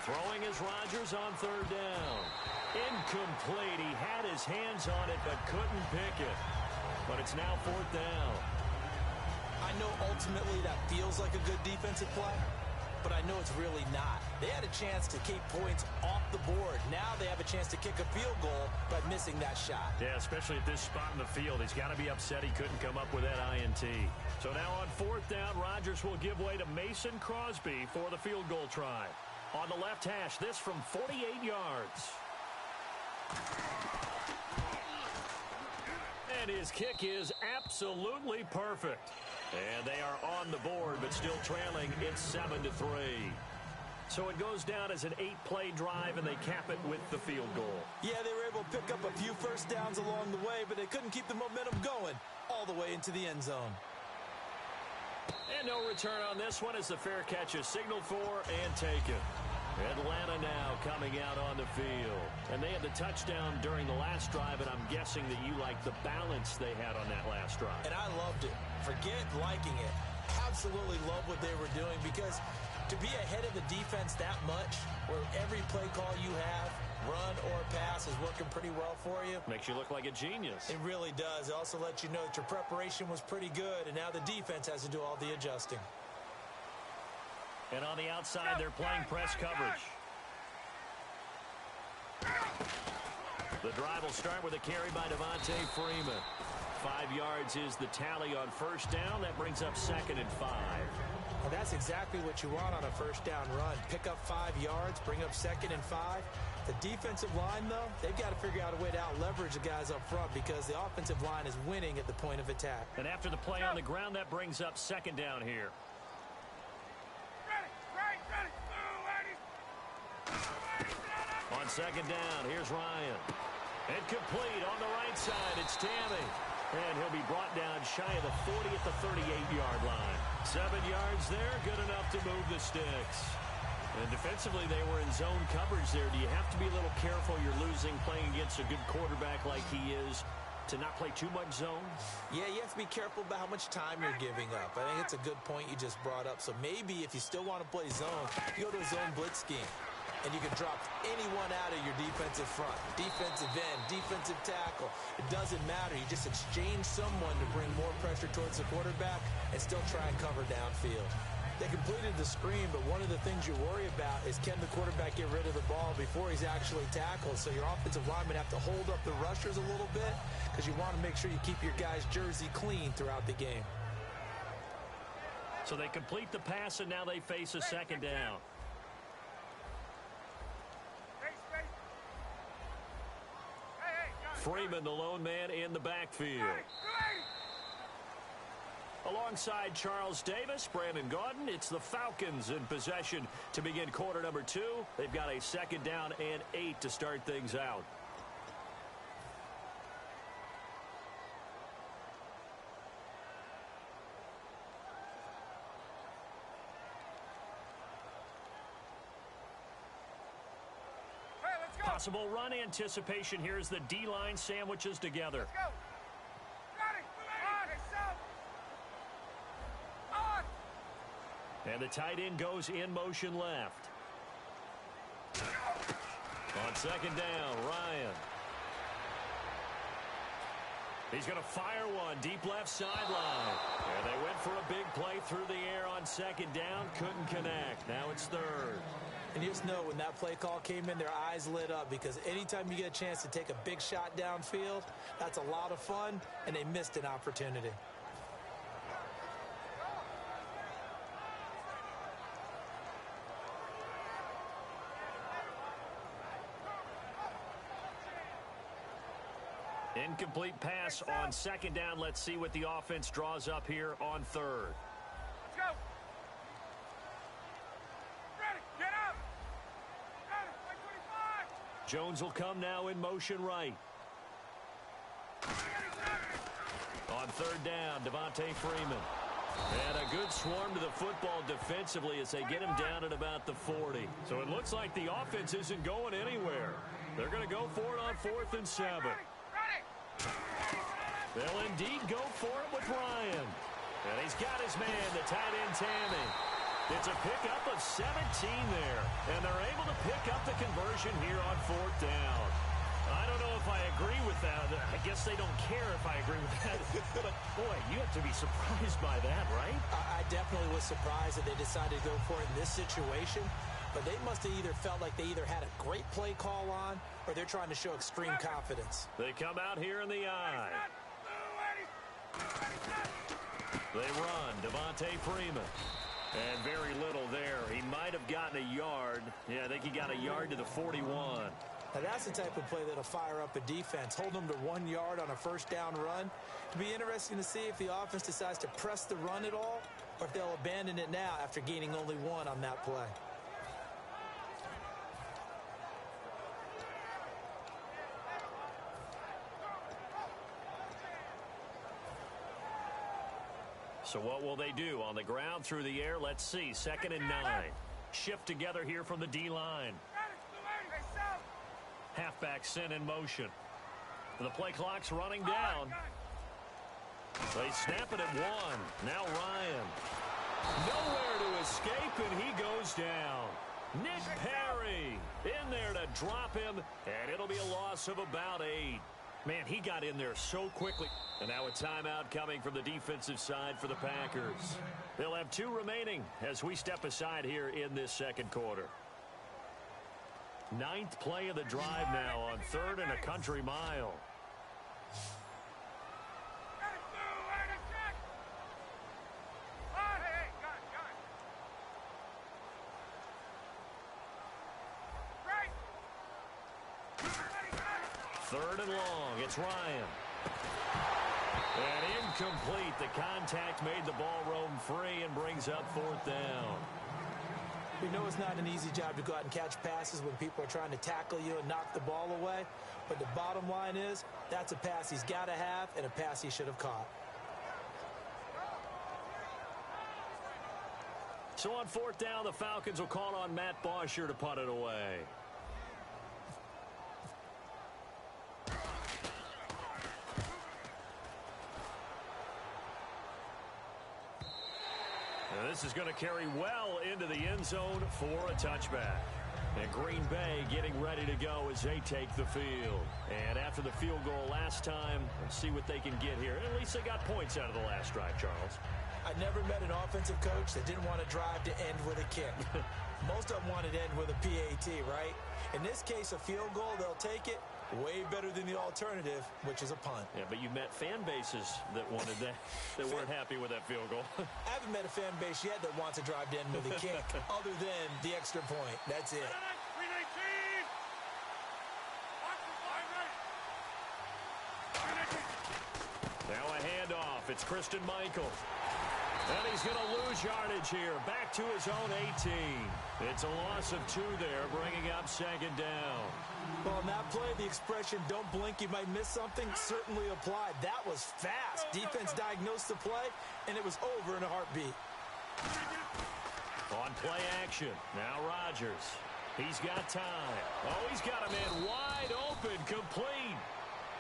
Throwing is Rodgers on third down. Incomplete. He had his hands on it but couldn't pick it. But it's now fourth down. I know ultimately that feels like a good defensive play, but I know it's really not. They had a chance to keep points off the board. Now they have a chance to kick a field goal by missing that shot. Yeah, especially at this spot in the field. He's got to be upset he couldn't come up with that INT. So now on fourth down, Rodgers will give way to Mason Crosby for the field goal try. On the left hash, this from 48 yards. And his kick is absolutely perfect. And they are on the board, but still trailing. It's 7-3. So it goes down as an 8-play drive, and they cap it with the field goal. Yeah, they were able to pick up a few first downs along the way, but they couldn't keep the momentum going all the way into the end zone. And no return on this one as the fair catch is signaled for and taken. Atlanta now coming out on the field. And they had the touchdown during the last drive, and I'm guessing that you like the balance they had on that last drive. And I loved it. Forget liking it. Absolutely love what they were doing, because to be ahead of the defense that much, where every play call you have, run or pass, is working pretty well for you. Makes you look like a genius. It really does. It also lets you know that your preparation was pretty good, and now the defense has to do all the adjusting. And on the outside, they're playing press coverage. The drive will start with a carry by Devontae Freeman. 5 yards is the tally on first down. That brings up 2nd and 5. Well, that's exactly what you want on a first down run. Pick up 5 yards, bring up 2nd and 5. The defensive line, though, they've got to figure out a way to out-leverage the guys up front, because the offensive line is winning at the point of attack. And after the play on the ground, that brings up 2nd down here. On 2nd down, here's Ryan. Incomplete on the right side. It's Tammy. And he'll be brought down shy of the 40 at the 38-yard line. 7 yards there, good enough to move the sticks. And defensively, they were in zone coverage there. Do you have to be a little careful? You're losing playing against a good quarterback like he is, to not play too much zone? Yeah, you have to be careful about how much time you're giving up. I think it's a good point you just brought up. So maybe if you still want to play zone, you go to a zone blitz scheme. And you can drop anyone out of your defensive front. Defensive end, defensive tackle. It doesn't matter. You just exchange someone to bring more pressure towards the quarterback and still try and cover downfield. They completed the screen, but one of the things you worry about is, can the quarterback get rid of the ball before he's actually tackled? So your offensive linemen have to hold up the rushers a little bit, because you want to make sure you keep your guy's jersey clean throughout the game. So they complete the pass, and now they face a 2nd down. Freeman, the lone man in the backfield. Alongside Charles Davis, Brandon Gaudin, it's the Falcons in possession to begin quarter number 2. They've got a 2nd down and 8 to start things out. Possible run anticipation here as the D-line sandwiches together. Let's go. Got it. On. And the tight end goes in motion left. On second down, Ryan. He's going to fire one deep left sideline. And they went for a big play through the air on second down. Couldn't connect. Now it's third. And you just know when that play call came in, their eyes lit up, because anytime you get a chance to take a big shot downfield, that's a lot of fun, and they missed an opportunity. Incomplete pass on second down. Let's see what the offense draws up here on third. Let's go. Ready, get up. Ready, 25. Jones will come now in motion right. On third down, Devontae Freeman. And a good swarm to the football defensively as they get him down at about the 40. So it looks like the offense isn't going anywhere. They're going to go for it on 4th and 7. They'll indeed go for it with Ryan. And he's got his man, the tight end, Tammy. It's a pickup of 17 there. And they're able to pick up the conversion here on 4th down. I don't know if I agree with that. I guess they don't care if I agree with that. But, boy, you have to be surprised by that, right? I definitely was surprised that they decided to go for it in this situation. But they must have either felt like they either had a great play call on or they're trying to show extreme confidence. They come out here in the eye. They run, Devontae Freeman. And very little there. He might have gotten a yard. Yeah, I think he got a yard to the 41. Now that's the type of play that'll fire up a defense. Hold them to 1 yard on a first down run. It'll be interesting to see if the offense decides to press the run at all or if they'll abandon it now after gaining only 1 on that play. So what will they do? On the ground, through the air, let's see. 2nd and 9. Shift together here from the D-line. Halfback sent in motion. The play clock's running down. They snap it at 1. Now Ryan. Nowhere to escape, and he goes down. Nick Perry in there to drop him, and it'll be a loss of about 8. Man, he got in there so quickly. And now a timeout coming from the defensive side for the Packers. They'll have 2 remaining as we step aside here in this second quarter. 9th play of the drive now on 3rd and a country mile. Third and long. It's Ryan. And incomplete. The contact made the ball roam free and brings up 4th down. We know it's not an easy job to go out and catch passes when people are trying to tackle you and knock the ball away. But the bottom line is that's a pass he's got to have and a pass he should have caught. So on 4th down, the Falcons will call on Matt Bosher to punt it away. And this is going to carry well into the end zone for a touchback. And Green Bay getting ready to go as they take the field. And after the field goal last time, let's see what they can get here. At least they got points out of the last drive, Charles. I never met an offensive coach that didn't want to drive to end with a kick. Most of them wanted to end with a PAT, right? In this case, a field goal, they'll take it. Way better than the alternative, which is a punt. Yeah, but you met fan bases that wanted that, that weren't happy with that field goal. I haven't met a fan base yet that wants to drive to end with a kick, other than the extra point. That's it. Now a handoff. It's Christian Michael. And he's going to lose yardage here. Back to his own 18. It's a loss of 2 there, bringing up 2nd down. Well, on that play, the expression, don't blink, you might miss something, certainly applied. That was fast. Defense diagnosed the play, and it was over in a heartbeat. On play action, now Rodgers. He's got time. Oh, he's got a man wide open, complete.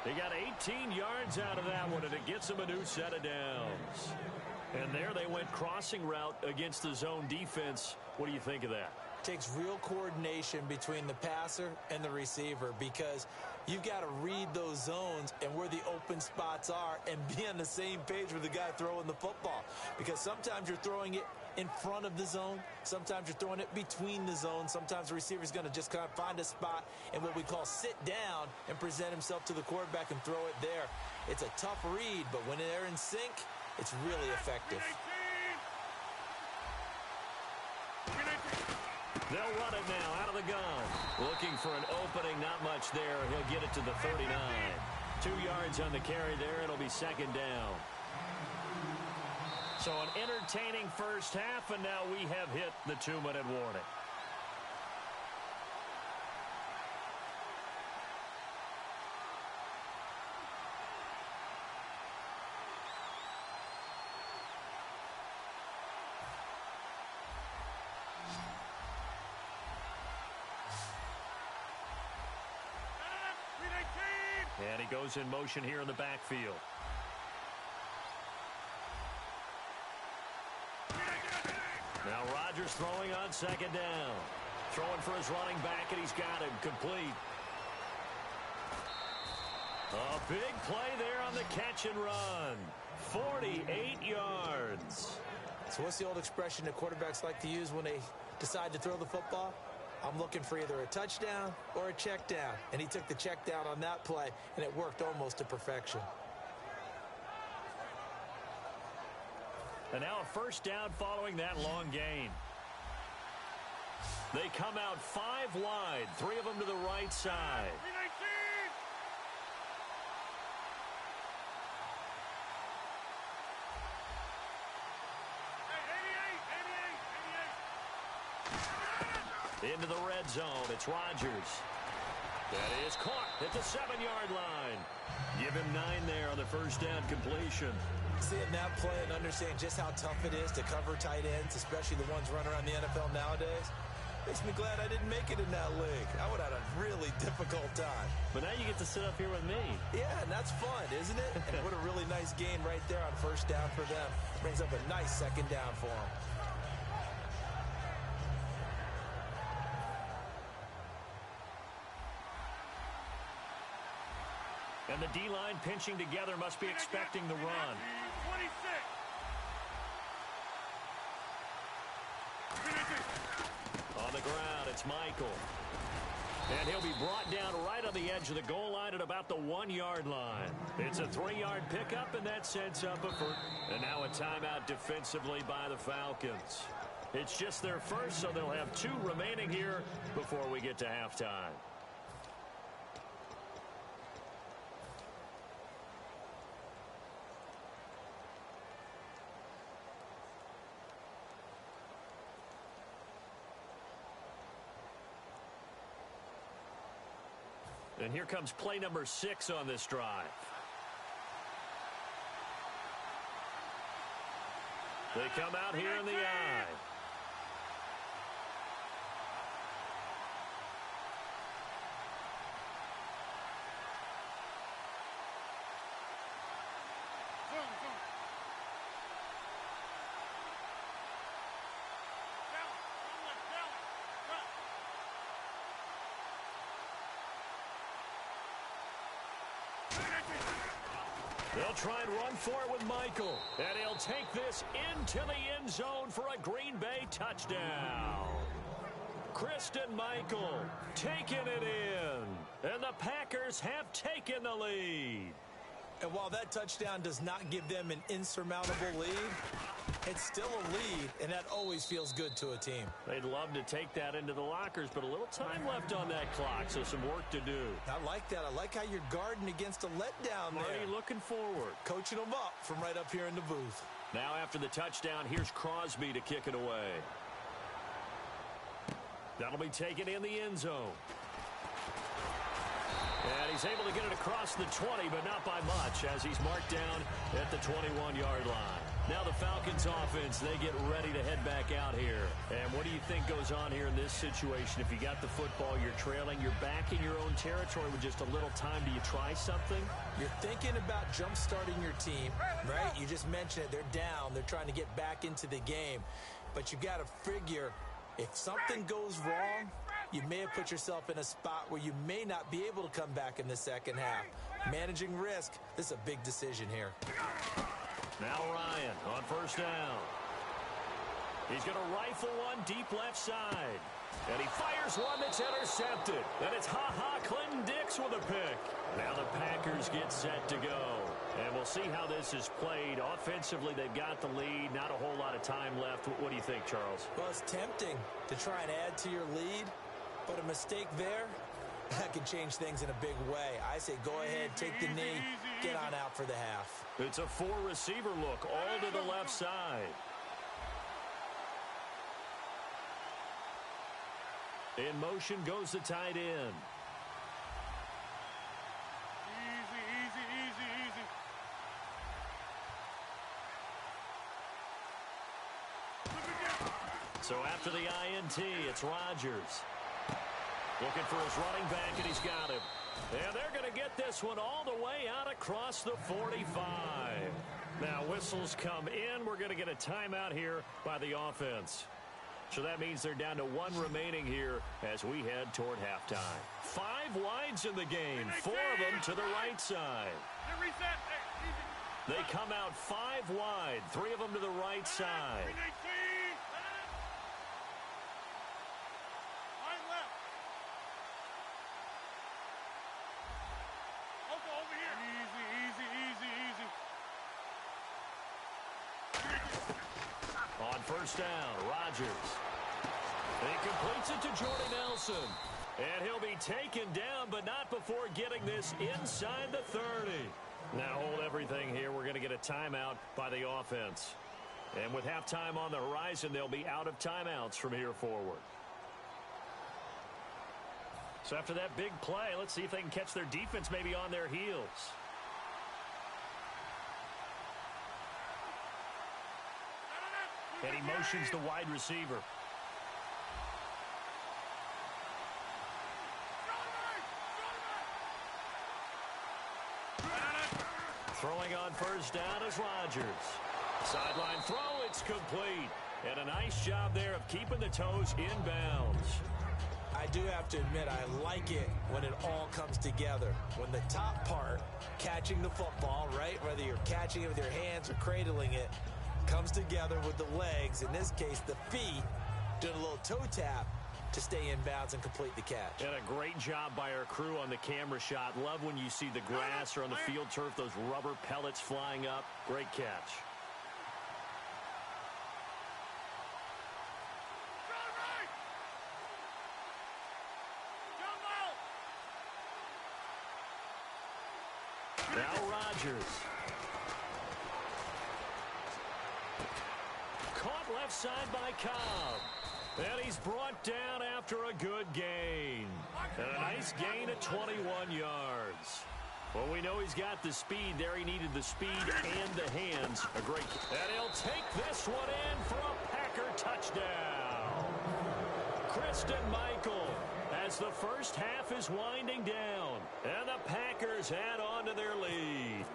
They got 18 yards out of that one, and it gets him a new set of downs. And there they went crossing route against the zone defense. What do you think of that? Takes real coordination between the passer and the receiver because you've got to read those zones and where the open spots are and be on the same page with the guy throwing the football. Because sometimes you're throwing it in front of the zone. Sometimes you're throwing it between the zones. Sometimes the receiver's going to just kind of find a spot and what we call sit down and present himself to the quarterback and throw it there. It's a tough read, but when they're in sync, it's really effective. They'll run it now out of the gun. Looking for an opening, not much there. He'll get it to the 39. 2 yards on the carry there. It'll be second down. So an entertaining first half, and now we have hit the 2-minute warning. And he goes in motion here in the backfield. Now Rodgers throwing on second down. Throwing for his running back, and he's got him complete. A big play there on the catch and run. 48 yards. So what's the old expression that quarterbacks like to use when they decide to throw the football? I'm looking for either a touchdown or a check down. And he took the check down on that play, and it worked almost to perfection. And now a first down following that long gain. They come out 5 wide, 3 of them to the right side. Into the red zone. It's Rodgers. That is caught at the 7-yard line. Give him 9 there on the first down completion. Seeing that play and understanding just how tough it is to cover tight ends, especially the ones running around the NFL nowadays, makes me glad I didn't make it in that league. I would have had a really difficult time. But now you get to sit up here with me. Yeah, and that's fun, isn't it? And what a really nice game right there on first down for them. Brings up a nice second down for them. And the D-line pinching together must be expecting the run. 26. On the ground, it's Michael. And he'll be brought down right on the edge of the goal line at about the 1-yard line. It's a 3-yard pickup, and that sets up a first. And now a timeout defensively by the Falcons. It's just their first, so they'll have 2 remaining here before we get to halftime. And here comes play number 6 on this drive. They come out here in the eye. They'll try and run for it with Michael. And he'll take this into the end zone for a Green Bay touchdown. Christian Michael taking it in. And the Packers have taken the lead. And while that touchdown does not give them an insurmountable lead, it's still a lead, and that always feels good to a team. They'd love to take that into the lockers, but a little time left on that clock, so some work to do. I like that. I like how you're guarding against a letdown there. Already looking forward. Coaching them up from right up here in the booth. Now after the touchdown, here's Crosby to kick it away. That'll be taken in the end zone. And he's able to get it across the 20, but not by much, as he's marked down at the 21-yard line. Now the Falcons offense, they get ready to head back out here. And what do you think goes on here in this situation? If you got the football, you're trailing, you're back in your own territory with just a little time. Do you try something? You're thinking about jump-starting your team, right? You just mentioned it. They're down. They're trying to get back into the game. But you got to figure if something goes wrong, you may have put yourself in a spot where you may not be able to come back in the second half. Managing risk, this is a big decision here. Now Ryan on first down. He's going to rifle one deep left side. And he fires one that's intercepted. And it's Clinton Dix with a pick. Now the Packers get set to go. And we'll see how this is played. Offensively, they've got the lead. Not a whole lot of time left. What do you think, Charles? Well, it's tempting to try and add to your lead. But a mistake there, that can change things in a big way. I say go ahead, take the knee, get on out for the half. It's a four-receiver look, all to the left side. In motion goes the tight end. Easy. So after the INT, it's Rodgers. Looking for his running back, and he's got him. And they're going to get this one all the way out across the 45. Now, whistles come in. We're going to get a timeout here by the offense. So that means they're down to one remaining here as we head toward halftime. 5 wides in the game, 4 of them to the right side. They come out 5 wide, 3 of them to the right side. On first down, Rodgers. He completes it to Jordy Nelson. And he'll be taken down, but not before getting this inside the 30. Now hold everything here. We're going to get a timeout by the offense. And with halftime on the horizon, they'll be out of timeouts from here forward. So after that big play, let's see if they can catch their defense maybe on their heels. And he motions the wide receiver. Throwing on first down is Rodgers. Sideline throw, it's complete. And a nice job there of keeping the toes in bounds. I do have to admit, I like it when it all comes together. When the top part, catching the football, right, whether you're catching it with your hands or cradling it, comes together with the legs, in this case the feet, doing a little toe tap to stay in bounds and complete the catch. And a great job by our crew on the camera shot. Love when you see the grass or on the field turf, those rubber pellets flying up. Great catch. Now Rodgers. Caught left side by Cobb. And he's brought down after a good gain. And a nice gain at 21 yards. Well, we know he's got the speed there. He needed the speed and the hands. A great. And he'll take this one in for a Packer touchdown. Kristen Michael as the first half is winding down. And the Packers add on to their lead.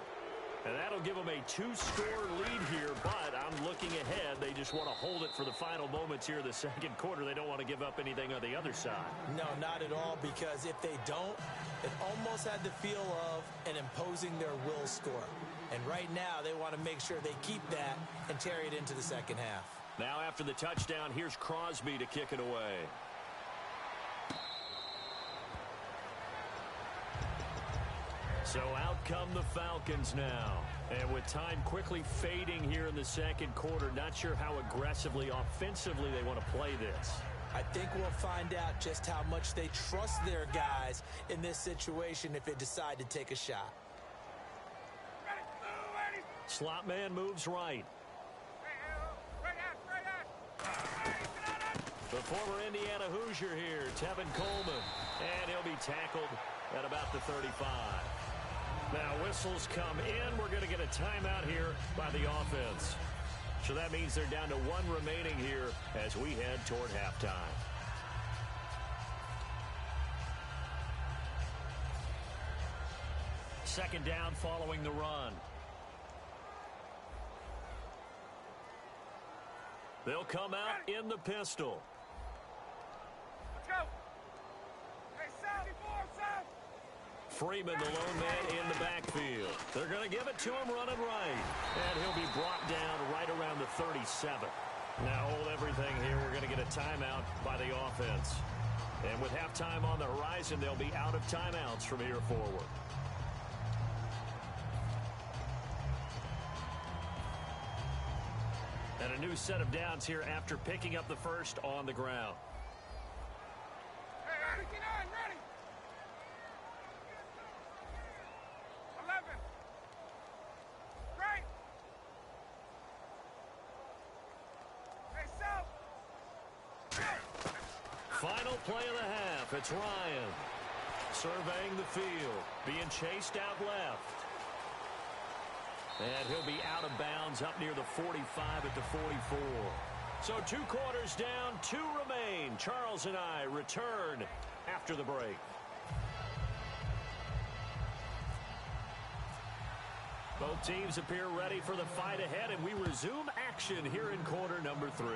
And that'll give them a 2-score lead here, but I'm looking ahead. They just want to hold it for the final moments here of the second quarter. They don't want to give up anything on the other side. No, not at all, because if they don't, it almost had the feel of an imposing their will score. And right now, they want to make sure they keep that and carry it into the second half. Now after the touchdown, here's Crosby to kick it away. So out come the Falcons now. And with time quickly fading here in the second quarter, not sure how aggressively, offensively they want to play this. I think we'll find out just how much they trust their guys in this situation if they decide to take a shot. Slot man moves right. The former Indiana Hoosier here, Tevin Coleman. And he'll be tackled at about the 35. Now whistles come in. We're going to get a timeout here by the offense. So that means they're down to 1 remaining here as we head toward halftime. Second down following the run. They'll come out in the pistol. Let's go. Hey, South, 4, South. Freeman, the lone man in the backfield. They're going to give it to him running right. And he'll be brought down right around the 37. Now hold everything here. We're going to get a timeout by the offense. And with halftime on the horizon, they'll be out of timeouts from here forward. And a new set of downs here after picking up the first on the ground. Hey, 59, ready. 11. Right. Hey, South. Final play of the half. It's Ryan surveying the field, being chased out left. And he'll be out of bounds up near the 45 at the 44. So 2 quarters down, 2 remain. Charles and I return after the break. Both teams appear ready for the fight ahead, and we resume action here in quarter number 3.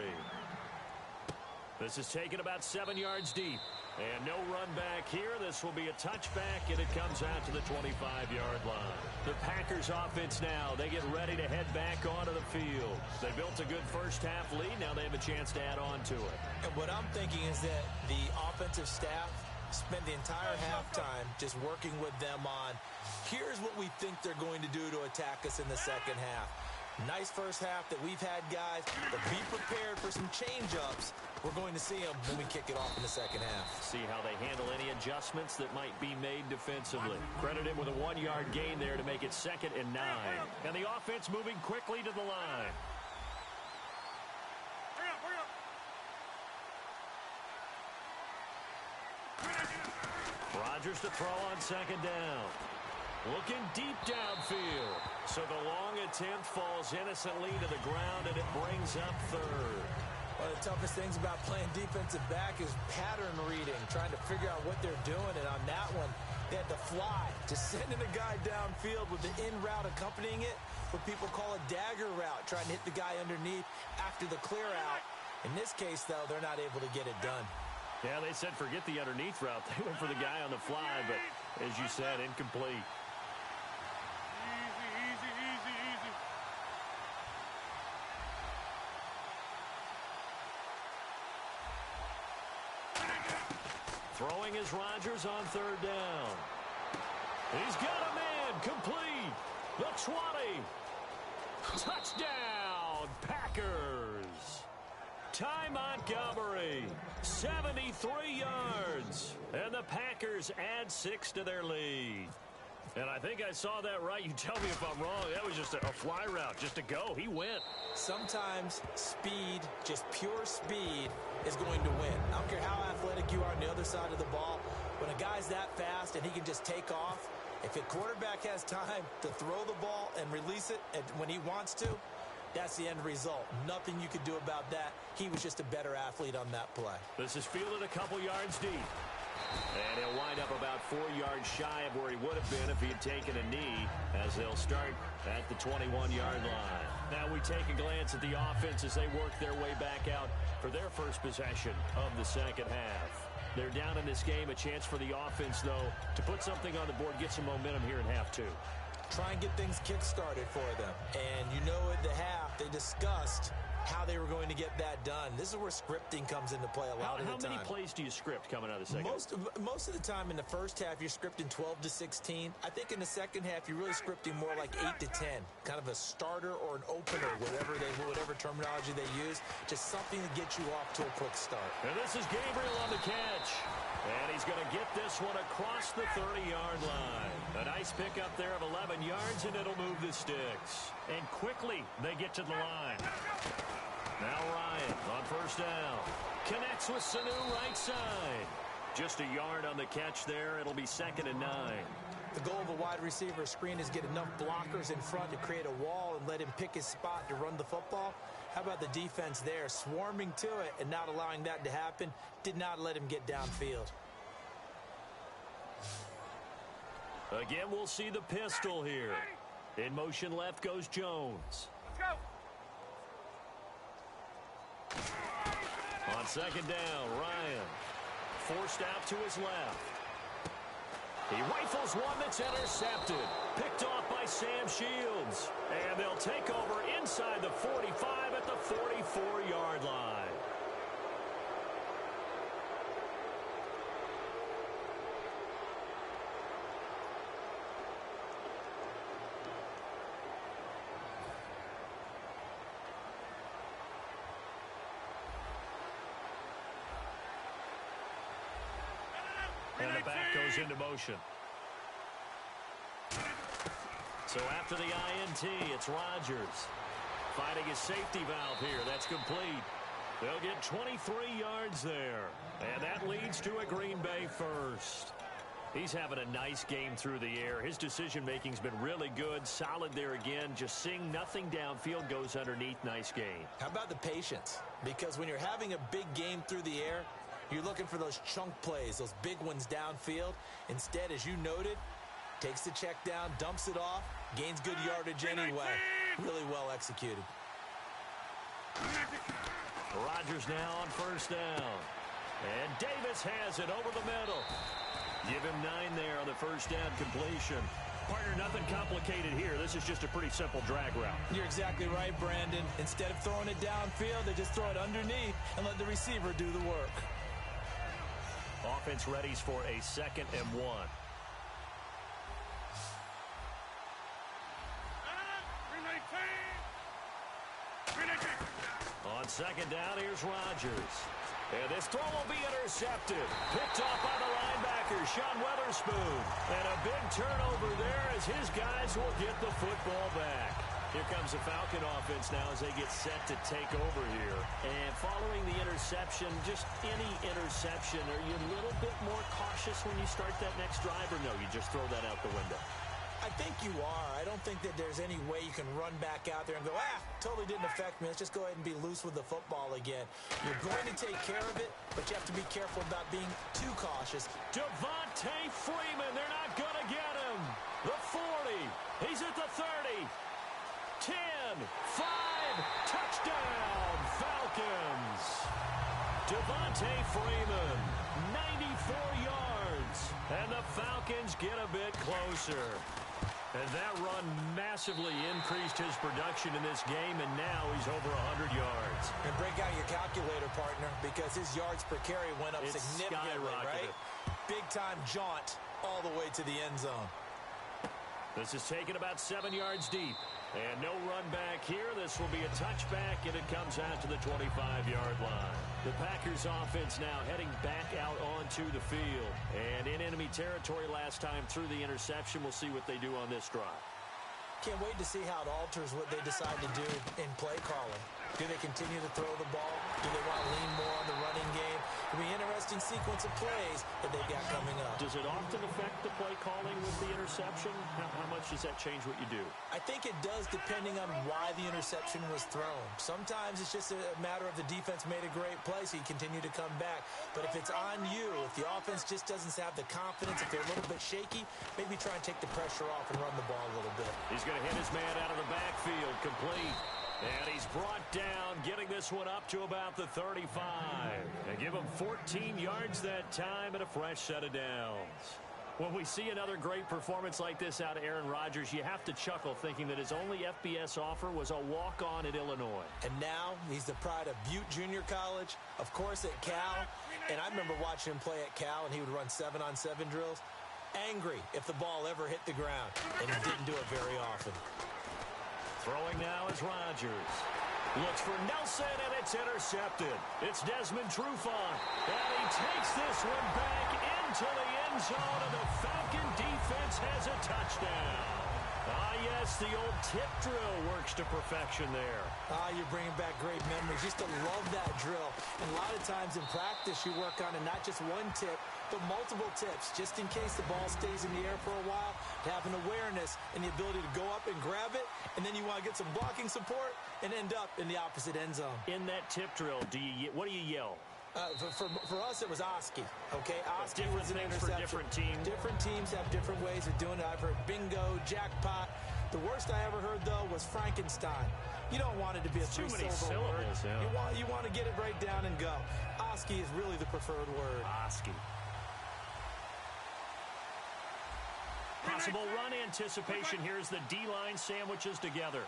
This is taken about 7 yards deep. And no run back here. This will be a touchback, and it comes out to the 25-yard line. The Packers offense now, they get ready to head back onto the field. They built a good first-half lead. Now they have a chance to add on to it. And what I'm thinking is that the offensive staff spent the entire halftime just working with them on, here's what we think they're going to do to attack us in the second half. Nice first half that we've had, guys, but be prepared for some change-ups. We're going to see them when we kick it off in the second half. See how they handle any adjustments that might be made defensively. Credit him with a 1-yard gain there to make it 2nd and 9. And the offense moving quickly to the line. Rodgers to throw on 2nd down. Looking deep downfield. So the long attempt falls innocently to the ground, and it brings up 3rd. One of the toughest things about playing defensive back is pattern reading, trying to figure out what they're doing. And on that one, they had to fly, just sending a guy downfield with the in route accompanying it, what people call a dagger route, trying to hit the guy underneath after the clear out. In this case, though, they're not able to get it done. Yeah, they said forget the underneath route. They went for the guy on the fly, but as you said, incomplete. Throwing is Rodgers on 3rd down. He's got a man complete. The 20. Touchdown, Packers. Ty Montgomery, 73 yards. And the Packers add 6 to their lead. And I think I saw that right. You tell me if I'm wrong. That was just a fly route, just to go. He went. Sometimes speed, just pure speed, is going to win. I don't care how athletic you are on the other side of the ball. When a guy's that fast and he can just take off, if a quarterback has time to throw the ball and release it when he wants to, that's the end result. Nothing you could do about that. He was just a better athlete on that play. This is fielded a couple yards deep. And he'll wind up about 4 yards shy of where he would have been if he had taken a knee, as they'll start at the 21-yard line. Now we take a glance at the offense as they work their way back out for their first possession of the second half. They're down in this game. A chance for the offense, though, to put something on the board, get some momentum here in half 2. Try and get things kick-started for them. And you know at the half, they discussed how they were going to get that done. This is where scripting comes into play a lot of the time. How many plays do you script coming out of the second? Most of the time in the first half, you're scripting 12 to 16. I think in the second half, you're really scripting more like 8 to 10. Kind of a starter or an opener, whatever terminology they use. Just something to get you off to a quick start. And this is Gabriel on the catch. And he's going to get this one across the 30-yard line. A nice pickup there of 11 yards, and it'll move the sticks. And quickly, they get to the line. Now Ryan on first down. Connects with Sanu right side. Just a yard on the catch there. It'll be 2nd and 9. The goal of a wide receiver screen is get enough blockers in front to create a wall and let him pick his spot to run the football. How about the defense there, swarming to it and not allowing that to happen? Did not let him get downfield. Again, we'll see the pistol here. In motion left goes Jones. Let's go. On second down, Ryan. Forced out to his left. He rifles one that's intercepted. Picked off by Sam Shields. And they'll take over inside the 45 at the 44-yard line. And the back goes into motion. So after the INT, it's Rodgers. Finding his safety valve here. That's complete. They'll get 23 yards there. And that leads to a Green Bay first. He's having a nice game through the air. His decision-making's been really good. Solid there again. Just seeing nothing downfield goes underneath. Nice game. How about the patience? Because when you're having a big game through the air, you're looking for those chunk plays, those big ones downfield. Instead, as you noted, takes the check down, dumps it off, gains good yardage anyway. Really well executed. Rodgers now on first down. And Davis has it over the middle. Give him 9 there on the first down completion. Partner, nothing complicated here. This is just a pretty simple drag route. You're exactly right, Brandon. Instead of throwing it downfield, they just throw it underneath and let the receiver do the work. Offense readies for a 2nd and 1. On second down, here's Rodgers. And this throw will be intercepted. Picked off by the linebacker, Sean Weatherspoon. And a big turnover there as his guys will get the football back. Here comes the Falcon offense now as they get set to take over here. And following the interception, just any interception, are you a little bit more cautious when you start that next drive, or no, you just throw that out the window? I think you are. I don't think that there's any way you can run back out there and go, totally didn't affect me. Let's just go ahead and be loose with the football again. You're going to take care of it, but you have to be careful about being too cautious. Devontae Freeman, they're not going to get him. The 40, he's at the 30. 10, 5, touchdown, Falcons. Devontae Freeman, 94 yards, and the Falcons get a bit closer. And that run massively increased his production in this game, and now he's over 100 yards. And break out your calculator, partner, because his yards per carry went up significantly, right? Big-time jaunt all the way to the end zone. This is taken about 7 yards deep. And no run back here. This will be a touchback, and it comes out to the 25-yard line. The Packers offense now heading back out onto the field. And in enemy territory last time through the interception. We'll see what they do on this drive. Can't wait to see how it alters what they decide to do in play calling. Do they continue to throw the ball? Do they want to lean more on the running game? It'll be an interesting sequence of plays that they've got coming up. Does it often affect the play calling with the interception? How much does that change what you do? I think it does, depending on why the interception was thrown. Sometimes it's just a matter of the defense made a great play, so you continue to come back. But if it's on you, if the offense just doesn't have the confidence, if they're a little bit shaky, maybe try and take the pressure off and run the ball a little bit. He's going to hit his man out of the backfield, complete. And he's brought down, getting this one up to about the 35. And give him 14 yards that time and a fresh set of downs. When we see another great performance like this out of Aaron Rodgers, you have to chuckle thinking that his only FBS offer was a walk-on at Illinois. And now he's the pride of Butte Junior College, of course at Cal. And I remember watching him play at Cal, and he would run 7-on-7 drills. Angry if the ball ever hit the ground, and he didn't do it very often. Throwing now is Rodgers. Looks for Nelson, and it's intercepted. It's Desmond Trufant, and he takes this one back into the end zone, and the Falcon defense has a touchdown. Yes, the old tip drill works to perfection there. You're bringing back great memories. Used to love that drill. And a lot of times in practice, you work on it, not just one tip, but multiple tips, just in case the ball stays in the air for a while, to have an awareness and the ability to go up and grab it, and then you want to get some blocking support, and end up in the opposite end zone. In that tip drill, what do you yell? For us, it was Oski. Okay, Oski different was an things interception. for different teams. Different teams have different ways of doing it. I've heard bingo, jackpot. The worst I ever heard, though, was Frankenstein. You don't want it to be a too many three-syllable word. syllables. Yeah. You want to get it right down and go. Oski is really the preferred word. Oski. Possible run anticipation here as the D-line sandwiches together.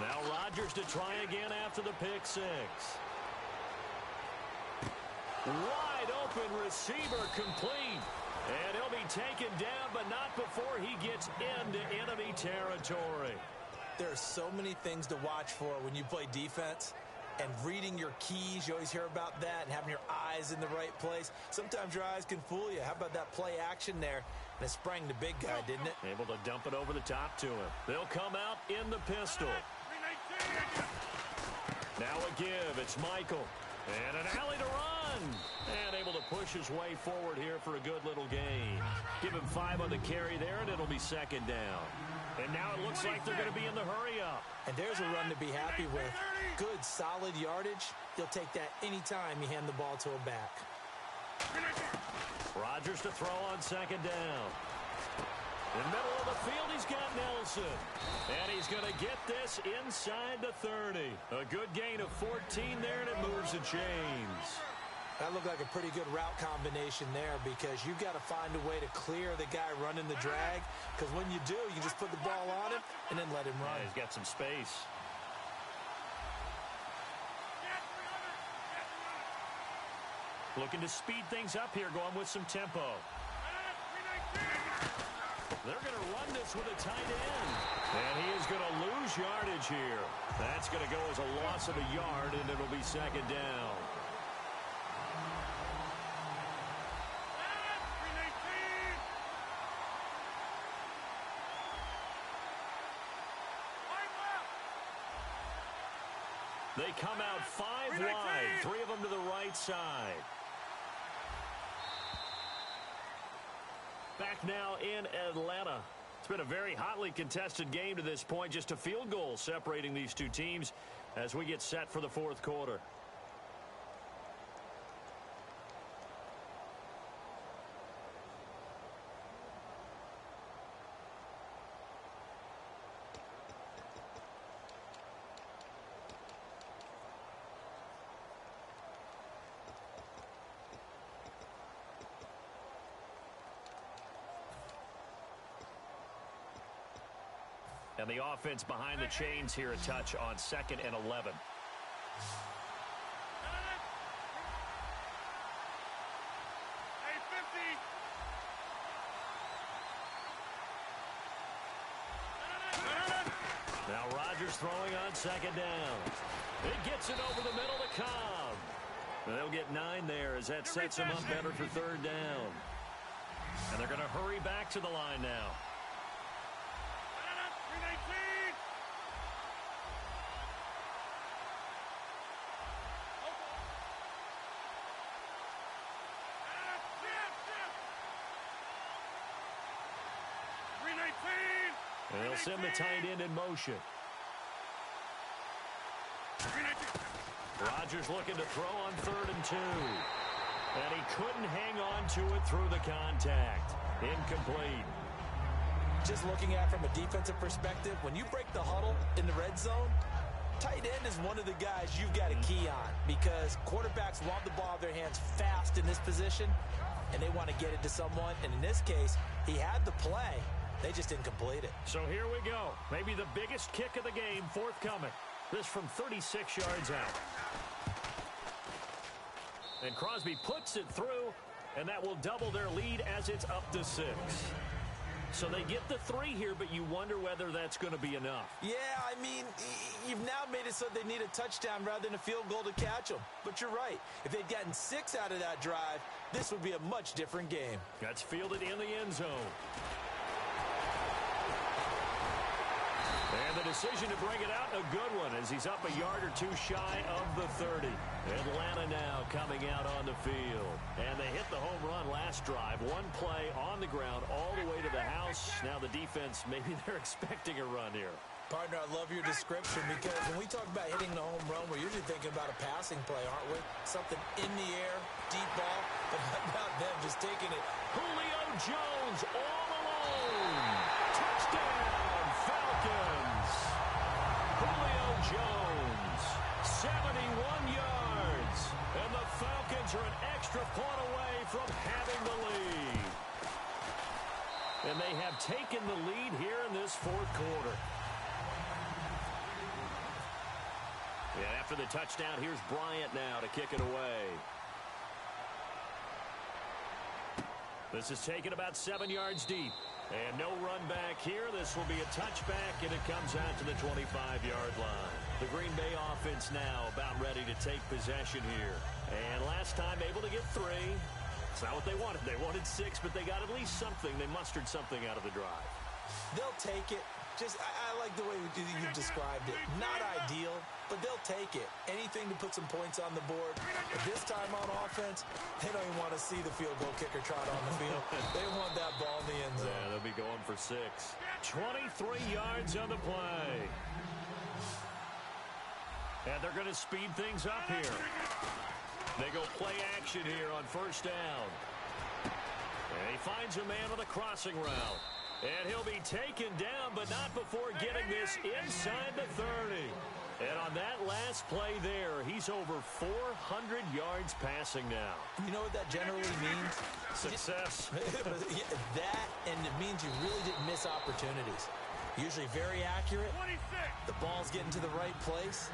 Now Rodgers to try again after the pick six. Wide open receiver complete. And he'll be taken down, but not before he gets into enemy territory. There are so many things to watch for when you play defense. And reading your keys, you always hear about that, and having your eyes in the right place. Sometimes your eyes can fool you. How about that play action there? And it sprang the big guy, didn't it? Able to dump it over the top to him. They'll come out in the pistol. Now a give. It's Michael. And an alley to run. And able to push his way forward here for a good little gain. Give him 5 on the carry there, and it'll be second down. And now it looks like they're going to be in the hurry-up. And there's a run to be happy with. Good, solid yardage. You'll take that anytime you hand the ball to a back. Rodgers to throw on second down. In the middle of the field, he's got Nelson. And he's going to get this inside the 30. A good gain of 14 there, and it moves the chains. That looked like a pretty good route combination there because you've got to find a way to clear the guy running the drag, because when you do, you just put the ball on him and then let him run. Yeah, he's got some space. Looking to speed things up here, going with some tempo. They're going to run this with a tight end. And he is going to lose yardage here. That's going to go as a loss of a yard, and it'll be second down. They come out 5 wide, 3 of them to the right side. Back now in Atlanta. It's been a very hotly contested game to this point. Just a field goal separating these two teams as we get set for the fourth quarter. And the offense behind the chains here a touch on 2nd and 11. Now Rodgers throwing on 2nd down. It gets it over the middle to Cobb. And they'll get 9 there as that sets them up better for 3rd down. And they're going to hurry back to the line now. And they'll send the tight end in motion. Rodgers looking to throw on 3rd and 2. And he couldn't hang on to it through the contact. Incomplete. Just looking at it from a defensive perspective, when you break the huddle in the red zone, tight end is one of the guys you've got a key on because quarterbacks want the ball in their hands fast in this position, and they want to get it to someone. And in this case, he had the play. They just didn't complete it. So here we go. Maybe the biggest kick of the game forthcoming. This from 36 yards out. And Crosby puts it through, and that will double their lead as it's up to 6. So they get the 3 here, but you wonder whether that's going to be enough. Yeah, I mean, you've now made it so they need a touchdown rather than a field goal to catch them. But you're right. If they'd gotten 6 out of that drive, this would be a much different game. That's fielded in the end zone. And the decision to bring it out, a good one, as he's up a yard or two shy of the 30. Atlanta now coming out on the field. And they hit the home run last drive. One play on the ground all the way to the house. Now the defense, maybe they're expecting a run here. Partner, I love your description because when we talk about hitting the home run, we're usually thinking about a passing play, aren't we? Something in the air, deep ball, but how about them just taking it? Julio Jones all alone. Touchdown, Falcons. Julio Jones, 71 yards. And the Falcons are an extra point away from having the lead. And they have taken the lead here in this fourth quarter. And after the touchdown, here's Bryant now to kick it away. This is taken about 7 yards deep. And no run back here. This will be a touchback, and it comes out to the 25-yard line. The Green Bay offense now about ready to take possession here. And last time able to get 3. It's not what they wanted. They wanted 6, but they got at least something. They mustered something out of the drive. They'll take it. I like the way you described it. Not ideal, but they'll take it. Anything to put some points on the board. But this time on offense, they don't even want to see the field goal kicker trot on the field. They want that ball in the end zone. Yeah, they'll be going for 6. 23 yards on the play. And they're going to speed things up here. They go play action here on first down. And he finds a man on the crossing route. And he'll be taken down, but not before getting this inside the 30. And on that last play there, he's over 400 yards passing now. You know what that generally means? Success. That, and it means you really didn't miss opportunities. Usually very accurate. 26. The ball's getting to the right place.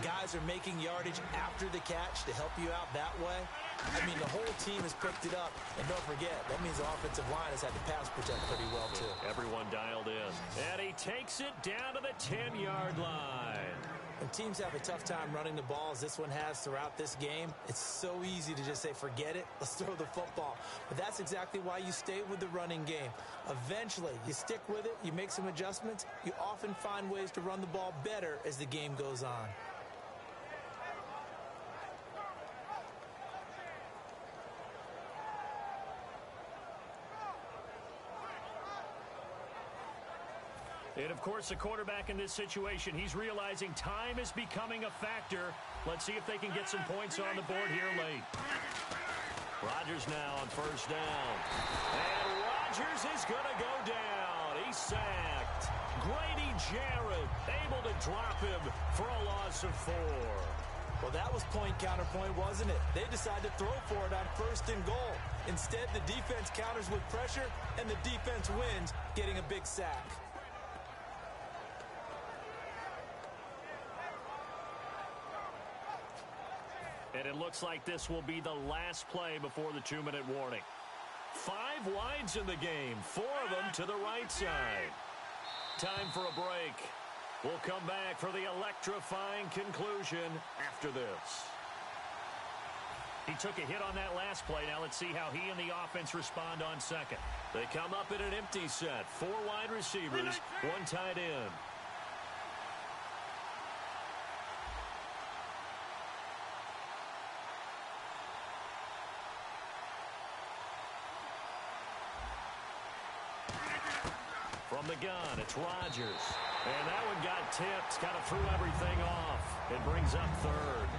Guys are making yardage after the catch to help you out that way. I mean, the whole team has picked it up. And don't forget, that means the offensive line has had to pass protect pretty well, too. Everyone dialed in. And he takes it down to the 10-yard line. When teams have a tough time running the ball, as this one has throughout this game, it's so easy to just say, forget it, let's throw the football. But that's exactly why you stay with the running game. Eventually, you stick with it, you make some adjustments, you often find ways to run the ball better as the game goes on. And, of course, the quarterback in this situation, he's realizing time is becoming a factor. Let's see if they can get some points on the board here late. Rodgers now on first down. And Rodgers is going to go down. He's sacked. Grady Jarrett able to drop him for a loss of 4. Well, that was point counterpoint, wasn't it? They decided to throw for it on first and goal. Instead, the defense counters with pressure, and the defense wins, getting a big sack. And it looks like this will be the last play before the 2-minute warning. 5 wides in the game, 4 of them to the right side. Time for a break. We'll come back for the electrifying conclusion after this. He took a hit on that last play. Now let's see how he and the offense respond on second. They come up in an empty set. 4 wide receivers, 1 tight end. From the gun, it's Rodgers. And that one got tipped, kind of threw everything off. It brings up 3rd.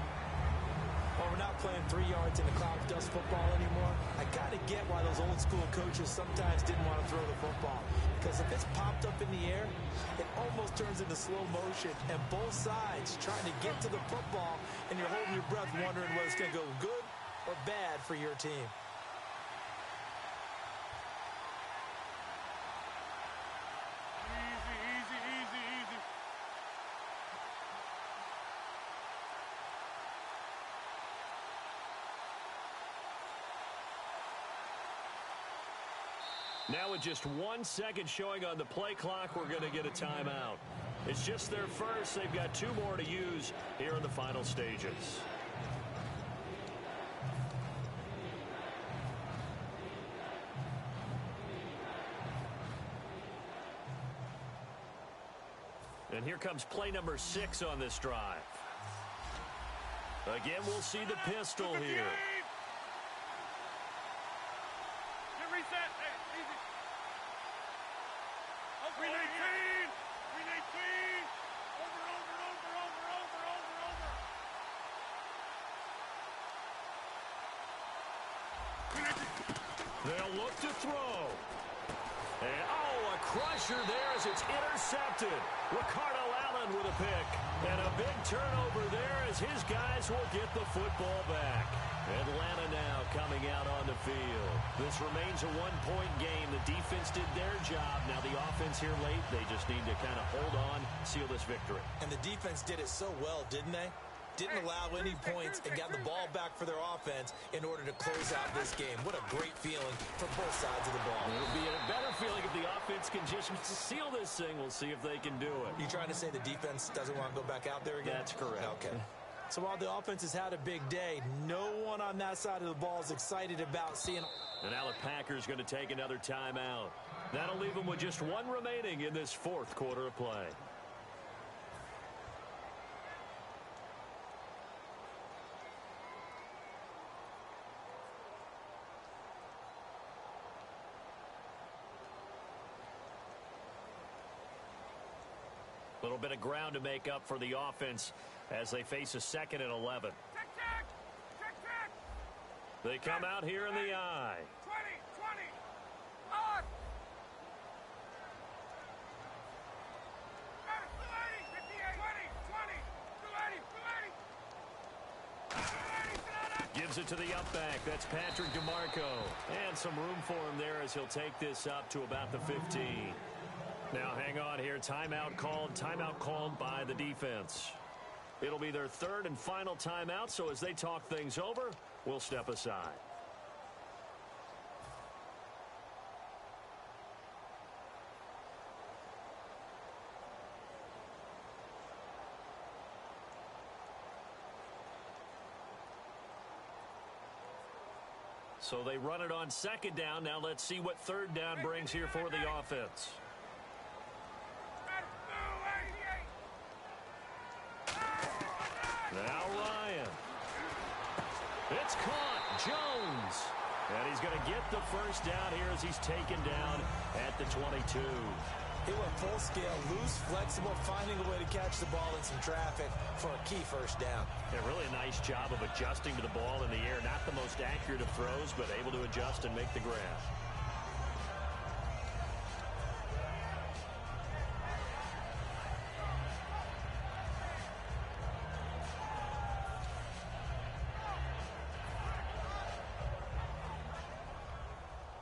Well, we're not playing 3 yards in the cloud of dust football anymore. I kind of get why those old school coaches sometimes didn't want to throw the football. Because if it's popped up in the air, it almost turns into slow motion. And both sides trying to get to the football, and you're holding your breath wondering whether it's going to go good or bad for your team. Now with just 1 second showing on the play clock, we're going to get a timeout. It's just their first. They've got 2 more to use here in the final stages. And here here comes play number 6 on this drive. Again, we'll see the pistol here. Get reset. Hey, easy. Green 18. Green 18. Over. Green 18. They'll look to throw. And, a crusher there as it's intercepted. Ricardo Allen with a pick. And a big turnover there as his guys will get the football back. Atlanta now coming out on the field. This remains a one-point game. The defense did their job. Now the offense here late, they just need to kind of hold on, seal this victory. And the defense did it so well, didn't they? Didn't allow any points and got the ball back for their offense in order to close out this game. What a great feeling for both sides of the ball. It'll be a better feeling if the offense can just seal this thing. We'll see if they can do it. You trying to say the defense doesn't want to go back out there again? That's correct. Okay. So while the offense has had a big day, no one on that side of the ball is excited about seeing. And now the Packers going to take another timeout. That'll leave them with just one remaining in this fourth quarter of play. A little bit of ground to make up for the offense as they face a 2nd and 11. Check. They come out here in the eye. 20. On. Got it. 280. 58. 20. 280. Gives it to the up back. That's Patrick DeMarco. And some room for him there as he'll take this up to about the 15. Now hang on here. Timeout called by the defense. It'll be their 3rd and final timeout, so as they talk things over, we'll step aside. So they run it on 2nd down. Now let's see what 3rd down brings here for the offense. Now Ryan. It's caught. Jones. And he's going to get the first down here as he's taken down at the 22. He went full scale, loose, flexible, finding a way to catch the ball in some traffic for a key first down. Yeah, really a nice job of adjusting to the ball in the air. Not the most accurate of throws, but able to adjust and make the grab.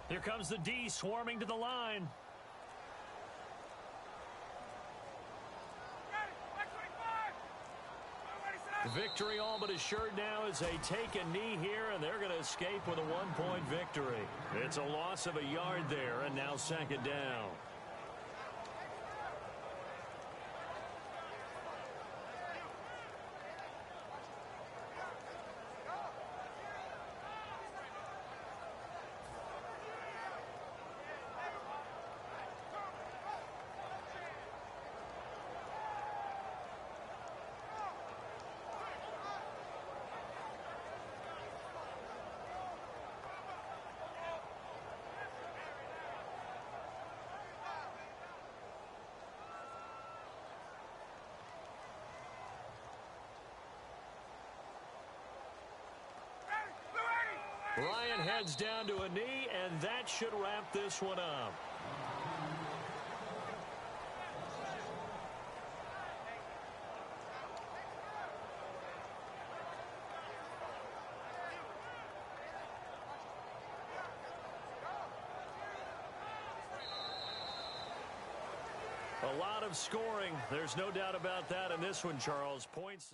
Here comes the D swarming to the line. Victory all but assured now as they take a knee here, and they're going to escape with a one-point victory. It's a loss of a yard there, and now 2nd down. Ryan heads down to a knee, and that should wrap this one up. A lot of scoring. There's no doubt about that in this one, Charles. Points.